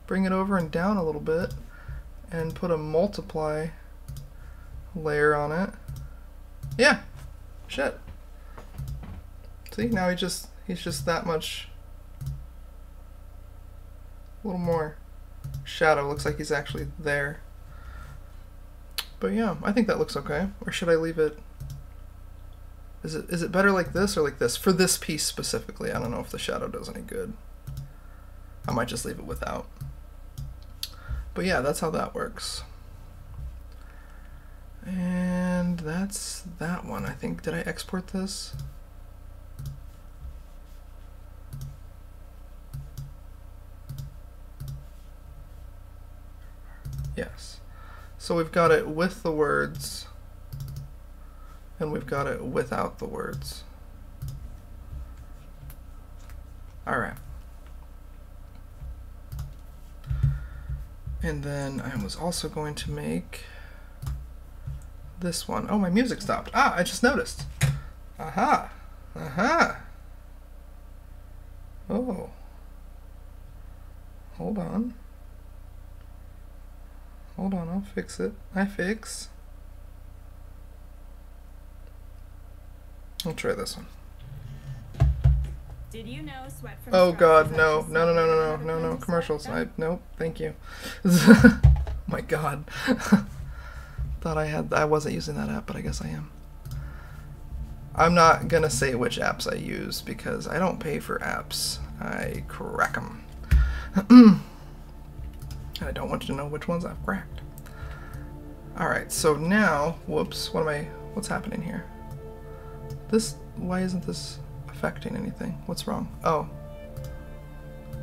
bring it over and down a little bit and put a multiply layer on it. Yeah. Shit. See, now he's just that much, a little more shadow. Looks like he's actually there. But yeah, I think that looks okay. Or should I leave it? Is it better like this or like this? For this piece specifically, I don't know if the shadow does any good. I might just leave it without. But yeah, that's how that works. And that's that one, I think. Did I export this? Yes. So we've got it with the words, and we've got it without the words. All right. And then I was also going to make this one. Oh, my music stopped. Ah, I just noticed. Aha. Aha. Oh. Hold on. Hold on, I'll fix it. I fix. I'll try this one. Did you know sweat from oh God, no, no, commercials. Nope, thank you. My God. Thought I wasn't using that app, but I guess I am. I'm not gonna say which apps I use because I don't pay for apps. I crack them. I don't want you to know which ones I've cracked. Alright, so now, whoops, what's happening here? Why isn't this affecting anything? What's wrong? Oh.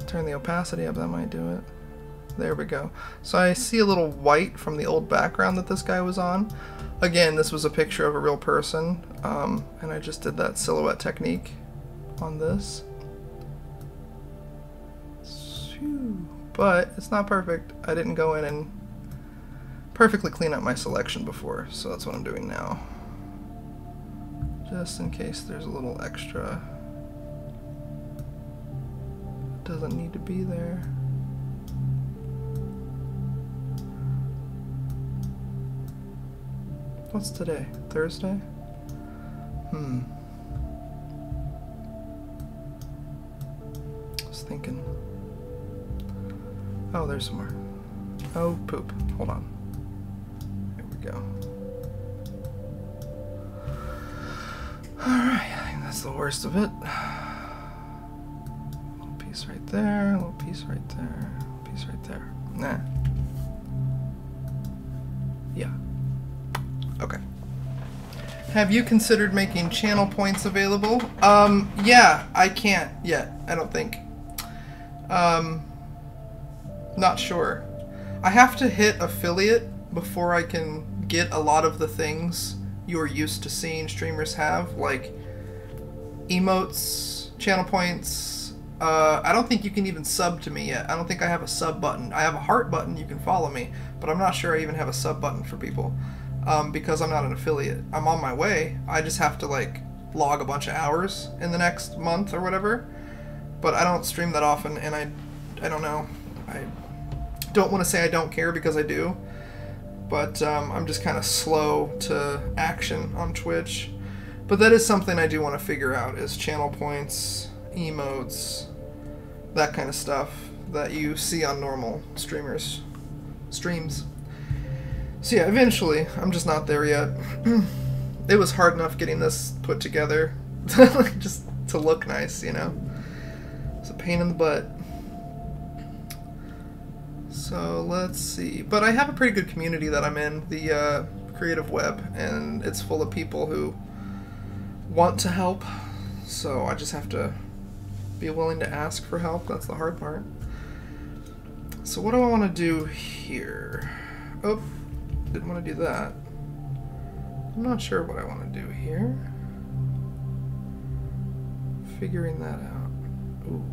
Turn the opacity up, that might do it. There we go. So I see a little white from the old background that this guy was on. Again, this was a picture of a real person, and I just did that silhouette technique on this. But it's not perfect. I didn't go in and perfectly clean up my selection before, so that's what I'm doing now. Just in case there's a little extra. Doesn't need to be there. What's today? Thursday? I was thinking. Oh, there's some more. Oh, poop. Hold on. Here we go. Alright, I think that's the worst of it. Little piece right there, little piece right there, little piece right there. Nah. Yeah. Okay. Have you considered making channel points available? Yeah, I can't yet, I don't think. Not sure. I have to hit affiliate before I can get a lot of the things you're used to seeing streamers have, like emotes, channel points. I don't think you can even sub to me yet. I don't think I have a sub button. I have a heart button, you can follow me, but I'm not sure I even have a sub button for people because I'm not an affiliate. I'm on my way. I just have to like log a bunch of hours in the next month or whatever, but I don't stream that often, and I don't know. I don't want to say I don't care because I do, but I'm just kind of slow to action on Twitch. But that is something I do want to figure out, is channel points, emotes, that kind of stuff that you see on normal streams. So yeah, eventually. I'm just not there yet. It was hard enough getting this put together just to look nice, you know? It's a pain in the butt. So So let's see. But I have a pretty good community that I'm in, the creative web, and it's full of people who want to help. So I just have to be willing to ask for help. That's the hard part. So what do I want to do here? Oh, didn't want to do that. I'm not sure what I want to do here. Figuring that out. Ooh.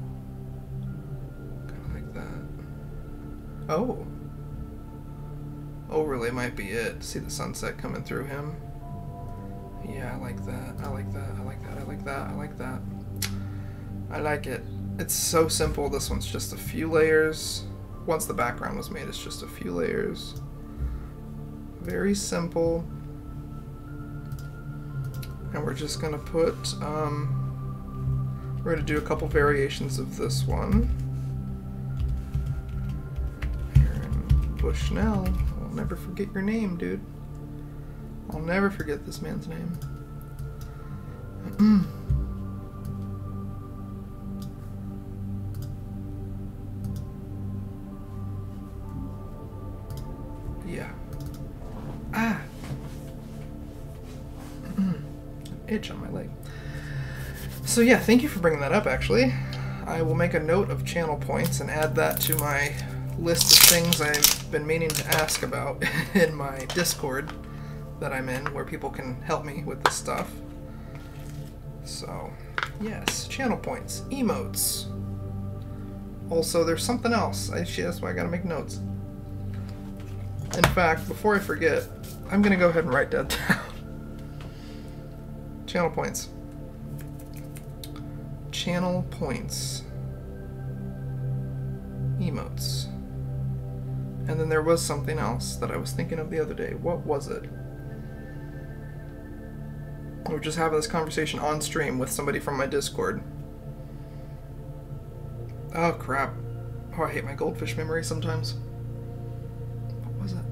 Kind of like that. Oh. Overlay might be it. See the sunset coming through him? Yeah, I like that. I like that. I like that. I like that. I like that. I like it. It's so simple. This one's just a few layers. Once the background was made, it's just a few layers. Very simple. And we're just gonna put, we're gonna do a couple variations of this one. Aaron Bushnell. I'll never forget your name, dude. I'll never forget this man's name. Yeah. Ah! Itch on my leg. So yeah, thank you for bringing that up, actually. I will make a note of channel points and add that to my list of things I've been meaning to ask about in my Discord that I'm in, where people can help me with this stuff. So, yes, channel points, emotes. Also, there's something else. That's why I gotta make notes. In fact, before I forget, I'm gonna go ahead and write that down. Channel points. Channel points. Emotes. And then there was something else that I was thinking of the other day. What was it? We were just having this conversation on stream with somebody from my Discord. Oh crap. Oh, I hate my goldfish memory sometimes. What was it?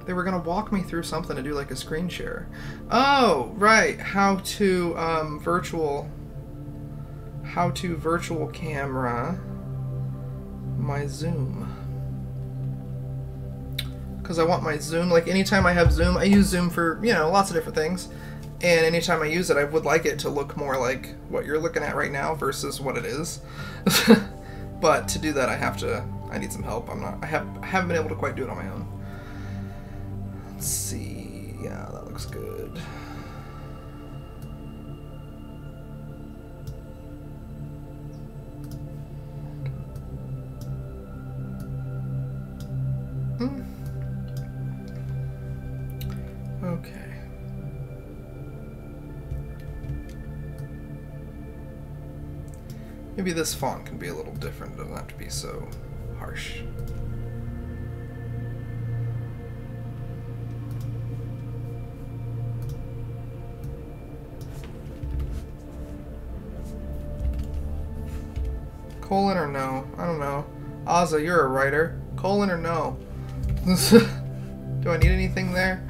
They were gonna walk me through something to do like a screen share. Oh, right. How to virtual camera my Zoom. Because I want my Zoom, like anytime I have Zoom, I use Zoom for, you know, lots of different things. And anytime I use it, I would like it to look more like what you're looking at right now versus what it is. But to do that, I need some help. I haven't been able to quite do it on my own. Let's see. Yeah, that looks good. Okay. Maybe this font can be a little different. It doesn't have to be so harsh. Colon or no? I don't know. Ozza, you're a writer. Colon or no? Do I need anything there?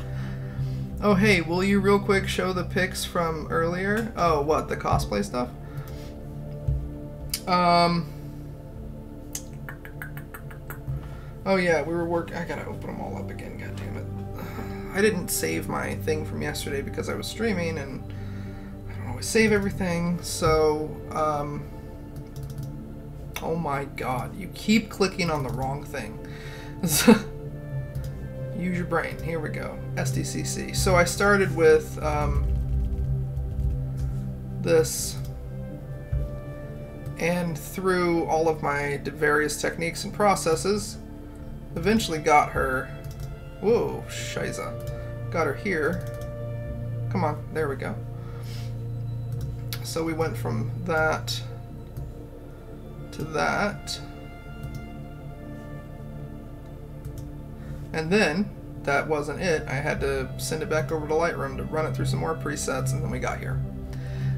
Oh, hey, will you real quick show the pics from earlier? Oh, what, the cosplay stuff? Oh yeah, we were I gotta open them all up again, god damn it. I didn't save my thing from yesterday because I was streaming, and I don't always save everything, so, oh my god, you keep clicking on the wrong thing. Use your brain. Here we go. SDCC. So I started with this, and through all of my various techniques and processes, eventually got her. Whoa, shiza. Got her here. Come on, there we go. So we went from that to that. And then, that wasn't it. I had to send it back over to Lightroom to run it through some more presets, and then we got here.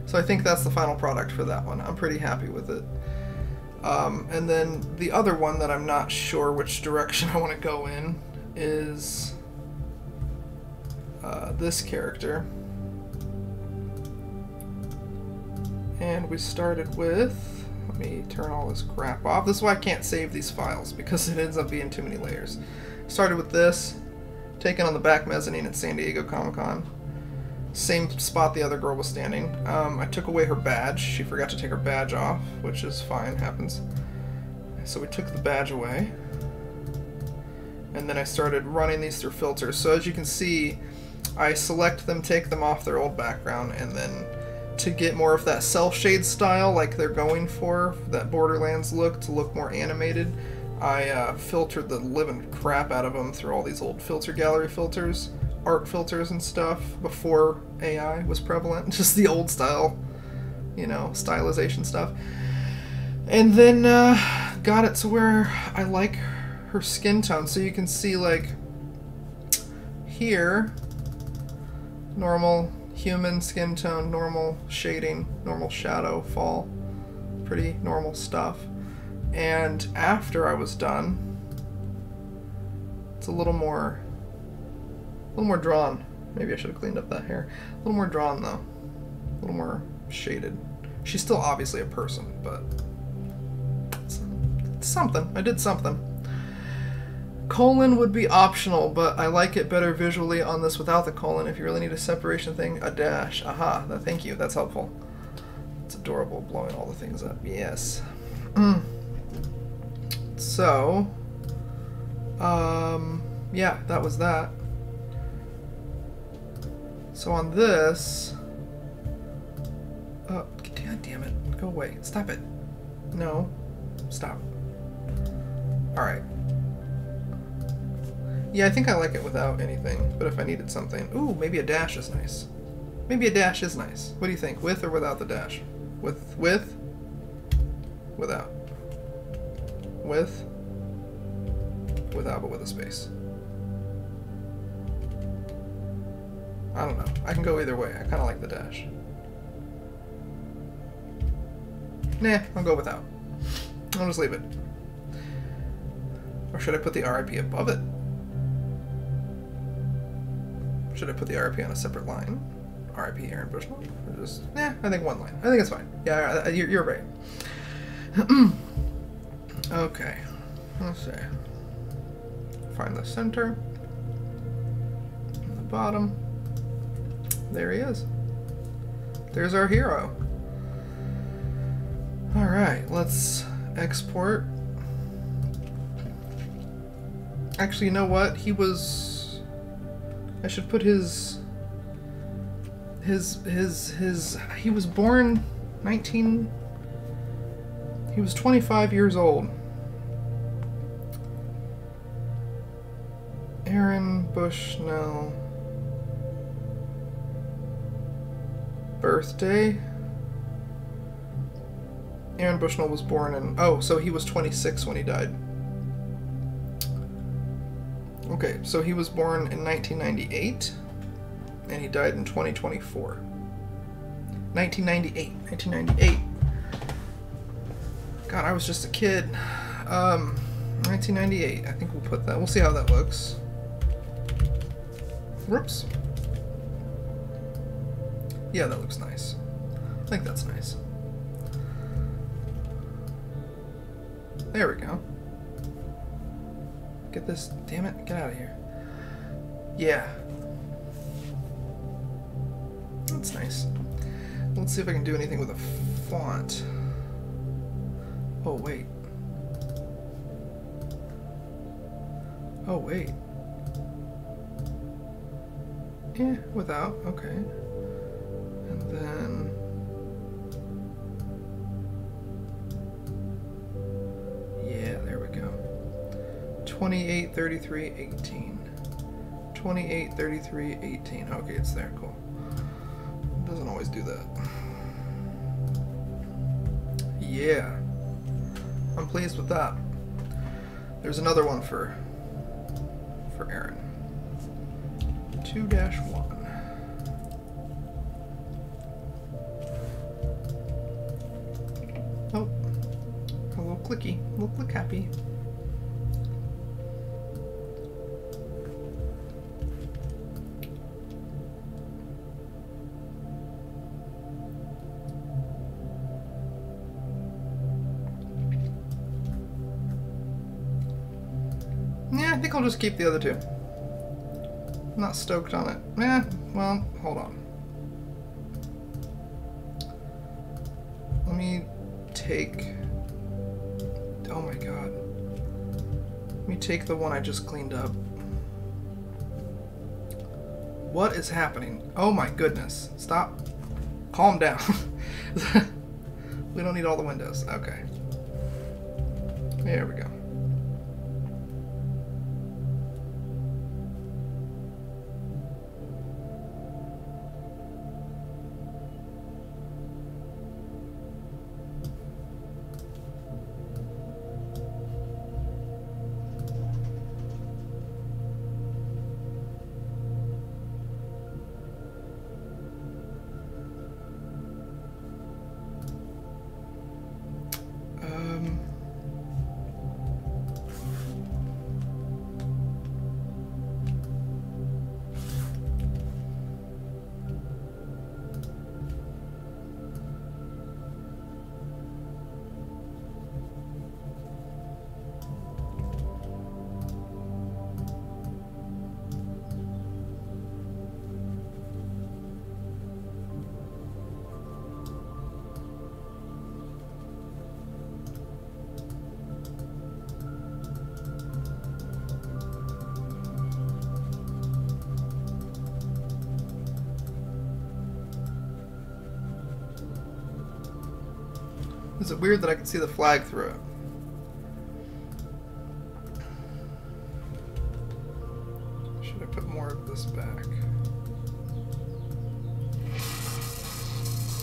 So I think that's the final product for that one. I'm pretty happy with it. And then the other one that I'm not sure which direction I want to go in is this character. And we started with, Let me turn all this crap off. This is why I can't save these files, because it ends up being too many layers. Started with this, taken on the back mezzanine at San Diego Comic-Con. Same spot the other girl was standing. I took away her badge. She forgot to take her badge off, which is fine, happens. So we took the badge away. And then I started running these through filters. So as you can see, I select them, take them off their old background, and then to get more of that self-shade style like they're going for, that Borderlands look, to look more animated, I filtered the living crap out of them through all these old filter gallery filters, art filters and stuff, before AI was prevalent. Just the old style, you know, stylization stuff. And then got it to where I like her skin tone. So you can see, like, here, normal human skin tone, normal shading, normal shadow fall, pretty normal stuff. And after I was done, it's a little more drawn. Maybe I should have cleaned up that hair. A little more drawn though, a little more shaded. She's still obviously a person, but it's something. I did something. Colon would be optional, but I like it better visually on this without the colon. If you really need a separation thing, a dash. Aha, thank you, that's helpful. It's adorable, blowing all the things up. Yes. So, yeah, that was that. So on this, oh, God damn it, go away, stop it. No, stop. All right. Yeah, I think I like it without anything, but if I needed something, ooh, maybe a dash is nice. Maybe a dash is nice. What do you think, with or without the dash? With? Without. With? Without, but with a space. I don't know. I can go either way. I kind of like the dash. Nah, I'll go without. I'll just leave it. Or should I put the RIP above it? Should I put the RIP on a separate line? RIP Aaron Bushnell? Or just, nah, I think one line. I think it's fine. Yeah, you're right. Okay. Let's see. Find the center. And the bottom. There he is. There's our hero. Alright, let's export. Actually, you know what? He was... I should put his... He was born 19... He was 25 years old. Aaron Bushnell. Birthday. Aaron Bushnell was born in... Oh, so he was 26 when he died. Okay, so he was born in 1998, and he died in 2024. 1998. God, I was just a kid. 1998. I think we'll put that. We'll see how that looks. Whoops. Yeah, that looks nice. I think that's nice. There we go. Get this, damn it, get out of here. Yeah. That's nice. Let's see if I can do anything with a font. Oh, wait. Oh, wait. Yeah, without, okay. And then... Yeah, there we go. 28, 33, 18. 28, 33, 18. Okay, it's there, cool. It doesn't always do that. Yeah. I'm pleased with that. There's another one for Aaron. 2-1. Oh, a little clicky, a little click happy. Yeah, I think I'll just keep the other two. I'm not stoked on it. Well, hold on. Let me take... Oh my god. Let me take the one I just cleaned up. What is happening? Oh my goodness. Stop. Calm down. We don't need all the windows. Okay. There we go. Is it weird that I can see the flag through it? Should I put more of this back?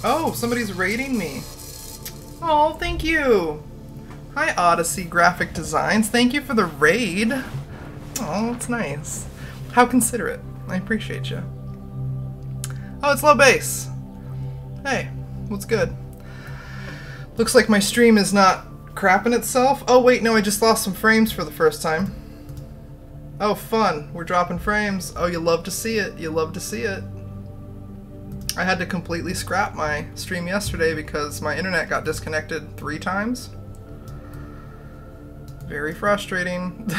Oh, somebody's raiding me. Oh, thank you. Hi, Odyssey Graphic Designs. Thank you for the raid. Oh, that's nice. How considerate. I appreciate you. Oh, it's low base. Hey, what's good? Looks like my stream is not crapping itself. Oh wait, no, I just lost some frames for the first time. Oh, fun. We're dropping frames. Oh, you love to see it. You love to see it. I had to completely scrap my stream yesterday because my internet got disconnected 3 times. Very frustrating.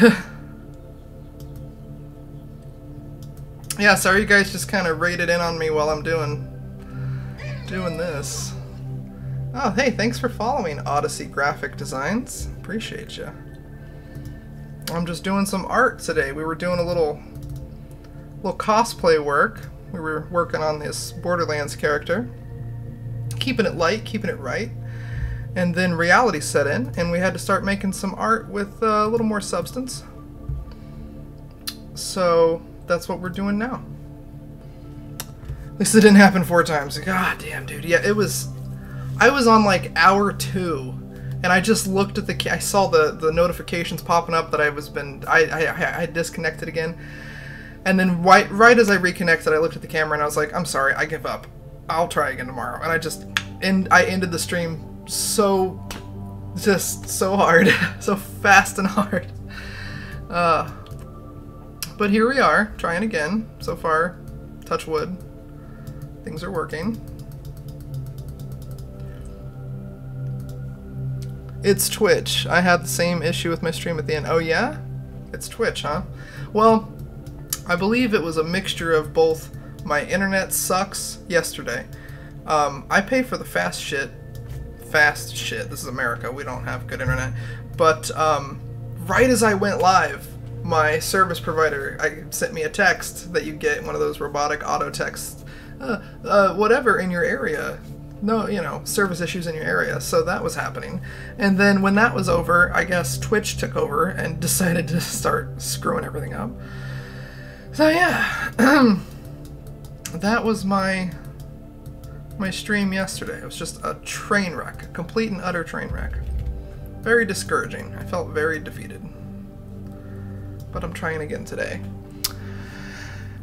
Yeah, sorry you guys just kind of raided in on me while I'm doing this. Oh, hey, thanks for following Odyssey Graphic Designs. Appreciate you. I'm just doing some art today. We were doing a little cosplay work. We were working on this Borderlands character. Keeping it light, keeping it right. And then reality set in, and we had to start making some art with a little more substance. So that's what we're doing now. At least it didn't happen 4 times. God damn, dude. Yeah, it was... I was on like hour 2, and I just looked at I saw the notifications popping up that I disconnected again, and then right as I reconnected, I looked at the camera and I was like, I'm sorry, I give up. I'll try again tomorrow. And I ended the stream so hard, so fast and hard. But here we are, trying again. So far, touch wood, things are working. It's Twitch. I had the same issue with my stream at the end. Oh yeah? It's Twitch, huh? Well, I believe it was a mixture of both. My internet sucks yesterday. I pay for the fast shit. Fast shit. This is America. We don't have good internet. But right as I went live, my service provider sent me a text that you get, one of those robotic auto texts. Whatever in your area. No, you know, service issues in your area. So that was happening. And then when that was over, I guess Twitch took over and decided to start screwing everything up. So yeah, that was my stream yesterday. It was just a train wreck, a complete and utter train wreck. Very discouraging. I felt very defeated. But I'm trying again today.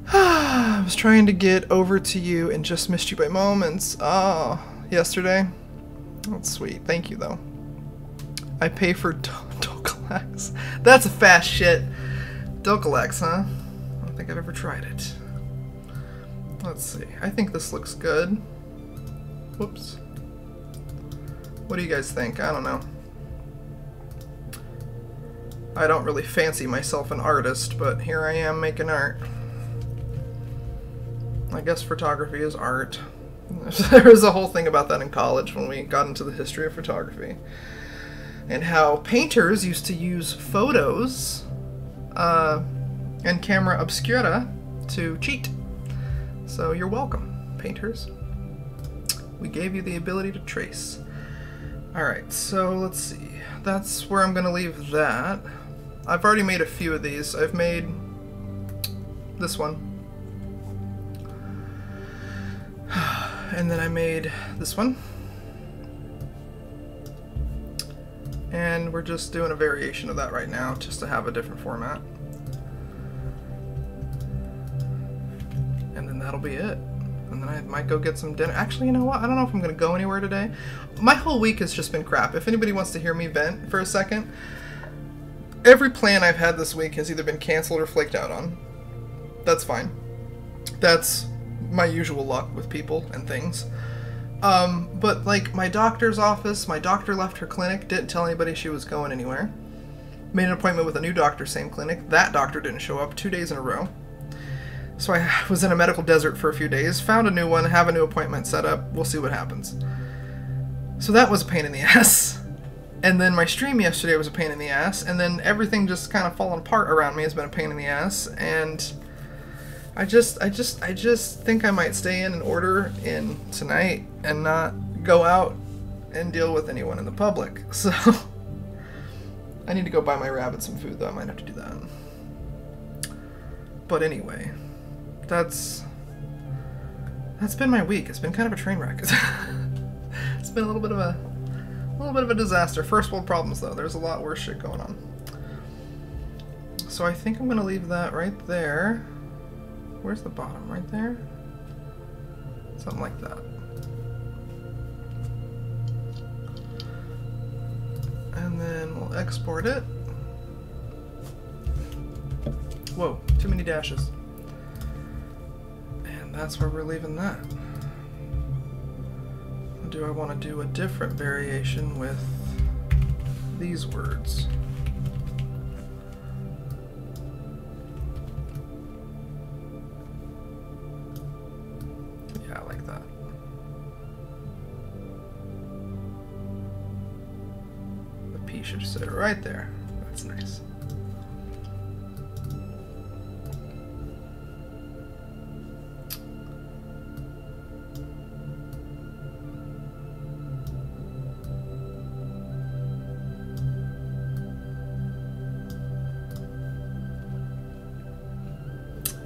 I was trying to get over to you and just missed you by moments. Oh, yesterday? That's sweet. Thank you, though. I pay for Docalax. That's a fast shit. Docalax, huh? I don't think I've ever tried it. Let's see. I think this looks good. Whoops. What do you guys think? I don't know. I don't really fancy myself an artist, but here I am making art. I guess photography is art. There was a whole thing about that in college when we got into the history of photography. And how painters used to use photos and camera obscura to cheat. So you're welcome, painters. We gave you the ability to trace. Alright, so let's see. That's where I'm going to leave that. I've already made a few of these. I've made this one. And then I made this one. And we're just doing a variation of that right now, just to have a different format. And then that'll be it. And then I might go get some dinner. Actually, you know what? I don't know if I'm going to go anywhere today. My whole week has just been crap. If anybody wants to hear me vent for a second, every plan I've had this week has either been canceled or flaked out on. That's fine. That's my usual luck with people and things. But like my doctor's office, my doctor left her clinic, didn't tell anybody she was going anywhere. Made an appointment with a new doctor, same clinic. That doctor didn't show up 2 days in a row. So I was in a medical desert for a few days, found a new one, have a new appointment set up, we'll see what happens. So that was a pain in the ass. And then my stream yesterday was a pain in the ass, and then everything just kind of falling apart around me has been a pain in the ass, and I just think I might stay in and order in tonight and not go out and deal with anyone in the public. So I need to go buy my rabbit some food, though. I might have to do that. But anyway, that's been my week. It's been kind of a train wreck. It's been a little bit of a disaster. First world problems, though. There's a lot worse shit going on. So I think I'm gonna leave that right there. Where's the bottom? Right there? Something like that. And then we'll export it. Whoa, too many dashes. And that's where we're leaving that. Do I want to do a different variation with these words? Yeah, I like that. The P should sit right there. That's nice.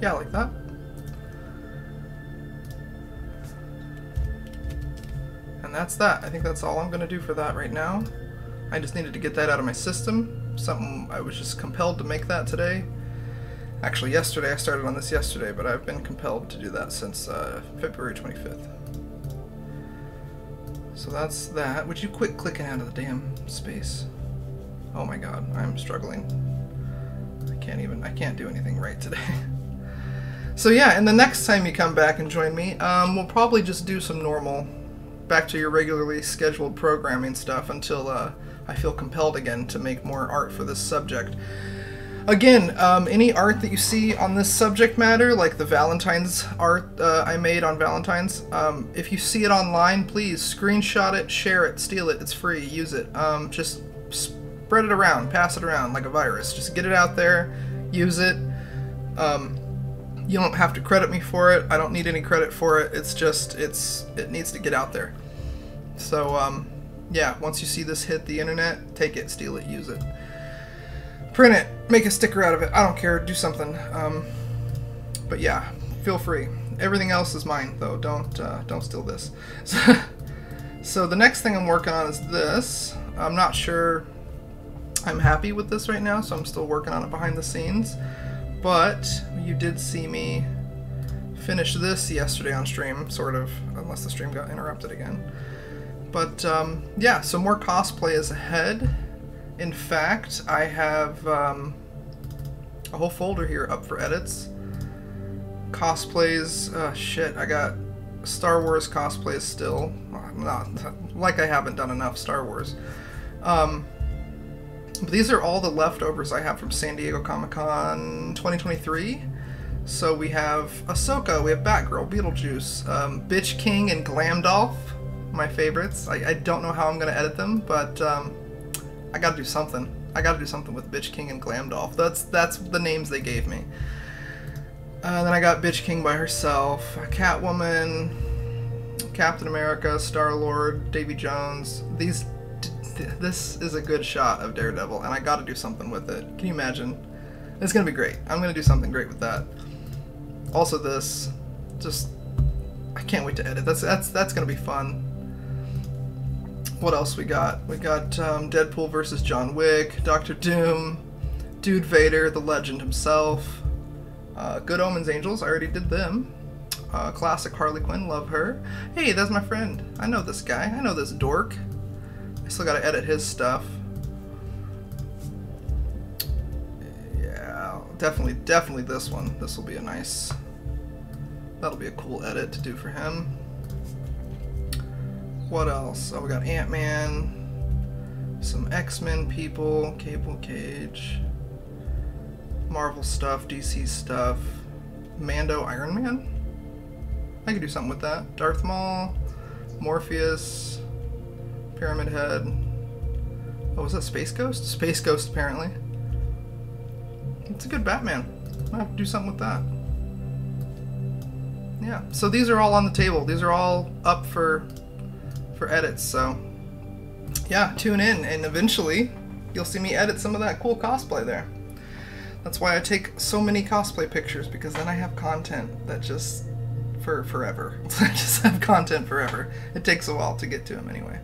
Yeah, I like that. And that's that. I think that's all I'm going to do for that right now. I just needed to get that out of my system. Something I was just compelled to make that today. Actually, yesterday. I started on this yesterday, but I've been compelled to do that since February 25th. So that's that. Would you quit clicking out of the damn space? Oh my god, I'm struggling. I can't do anything right today. So yeah, and the next time you come back and join me, we'll probably just do some normal, back to your regularly scheduled programming stuff until I feel compelled again to make more art for this subject. Again, any art that you see on this subject matter, like the Valentine's art I made on Valentine's, if you see it online, please screenshot it, share it, steal it, it's free, use it. Just spread it around, pass it around like a virus. Just get it out there, use it. You don't have to credit me for it. I don't need any credit for it. It's just, it needs to get out there. So, yeah, once you see this hit the internet, take it, steal it, use it. Print it, make a sticker out of it. I don't care, do something. But yeah, feel free. Everything else is mine, though. Don't steal this. So the next thing I'm working on is this. I'm not sure I'm happy with this right now, so I'm still working on it behind the scenes. But you did see me finish this yesterday on stream, sort of, unless the stream got interrupted again. But yeah, so more cosplay is ahead. In fact, I have a whole folder here up for edits. Cosplays, shit, I got Star Wars cosplays still. Not like I haven't done enough Star Wars. But these are all the leftovers I have from San Diego Comic-Con 2023. So we have Ahsoka, we have Batgirl, Beetlejuice, Bitch King, and Glamdolf, my favorites. I don't know how I'm going to edit them, but I got to do something. I got to do something with Bitch King and Glamdolf. That's the names they gave me. Then I got Bitch King by herself, Catwoman, Captain America, Star-Lord, Davy Jones. This is a good shot of Daredevil, and I got to do something with it. Can you imagine? It's going to be great. I'm going to do something great with that. Also this, just, I can't wait to edit. That's going to be fun. What else we got? We got Deadpool versus John Wick, Doctor Doom, Dude Vader, the legend himself, Good Omens Angels, I already did them. Classic Harley Quinn, love her. Hey, that's my friend. I know this guy. I know this dork. I still got to edit his stuff. Yeah, definitely this one. This will be a nice... That'll be a cool edit to do for him. What else? Oh, we got Ant-Man, some X-Men people, Cable Cage, Marvel stuff, DC stuff, Mando, Iron Man? I could do something with that. Darth Maul, Morpheus, Pyramid Head. Oh, was that Space Ghost? Space Ghost, apparently. It's a good Batman. I have to do something with that. Yeah, so these are all on the table. These are all up for edits, so yeah, tune in, and eventually you'll see me edit some of that cool cosplay there. That's why I take so many cosplay pictures, because then I have content that just for forever. I just have content forever. It takes a while to get to them anyway.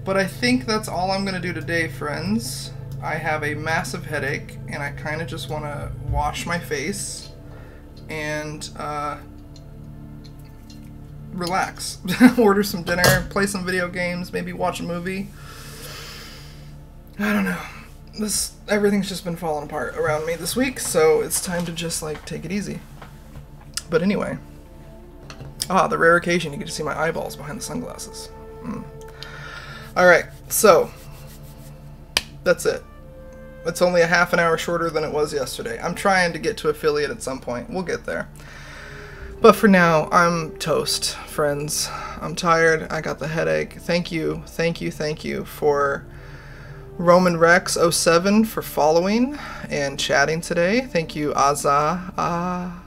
But I think that's all I'm gonna do today, friends. I have a massive headache, and I kind of just want to wash my face and relax. Order some dinner, play some video games, maybe watch a movie. I don't know. Everything's just been falling apart around me this week, so it's time to just like take it easy. But anyway. The rare occasion you get to see my eyeballs behind the sunglasses. Alright, so that's it. It's only a half an hour shorter than it was yesterday. I'm trying to get to affiliate at some point. We'll get there. But for now, I'm toast, friends. I'm tired. I got the headache. Thank you for Roman Rex 07 for following and chatting today. Thank you, Azarathia.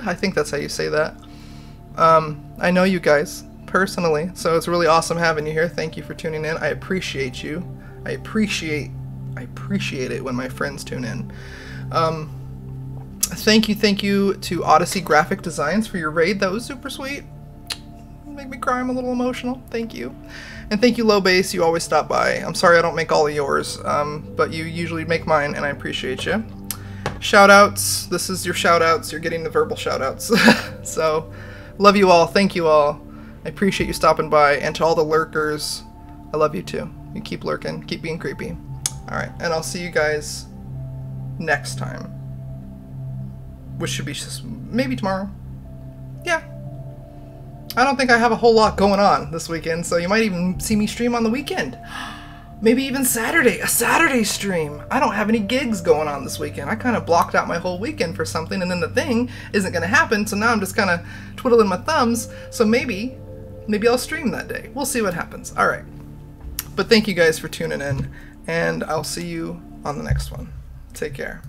I think that's how you say that. I know you guys personally, so it's really awesome having you here. Thank you for tuning in. I appreciate you. I appreciate it when my friends tune in. Thank you to Odyssey Graphic Designs for your raid. That was super sweet. Make me cry. I'm a little emotional. Thank you. And thank you, Low Base. You always stop by. I'm sorry I don't make all of yours, but you usually make mine, and I appreciate you. Shoutouts. This is your shoutouts. You're getting the verbal shoutouts. So, love you all. Thank you all. I appreciate you stopping by. And to all the lurkers, I love you too. You keep lurking. Keep being creepy. Alright, and I'll see you guys next time. Which should be just maybe tomorrow. Yeah. I don't think I have a whole lot going on this weekend, so you might even see me stream on the weekend. Maybe even Saturday, a Saturday stream. I don't have any gigs going on this weekend. I kind of blocked out my whole weekend for something, and then the thing isn't going to happen, so now I'm just kind of twiddling my thumbs, so maybe I'll stream that day. We'll see what happens. Alright. But thank you guys for tuning in, and I'll see you on the next one. Take care.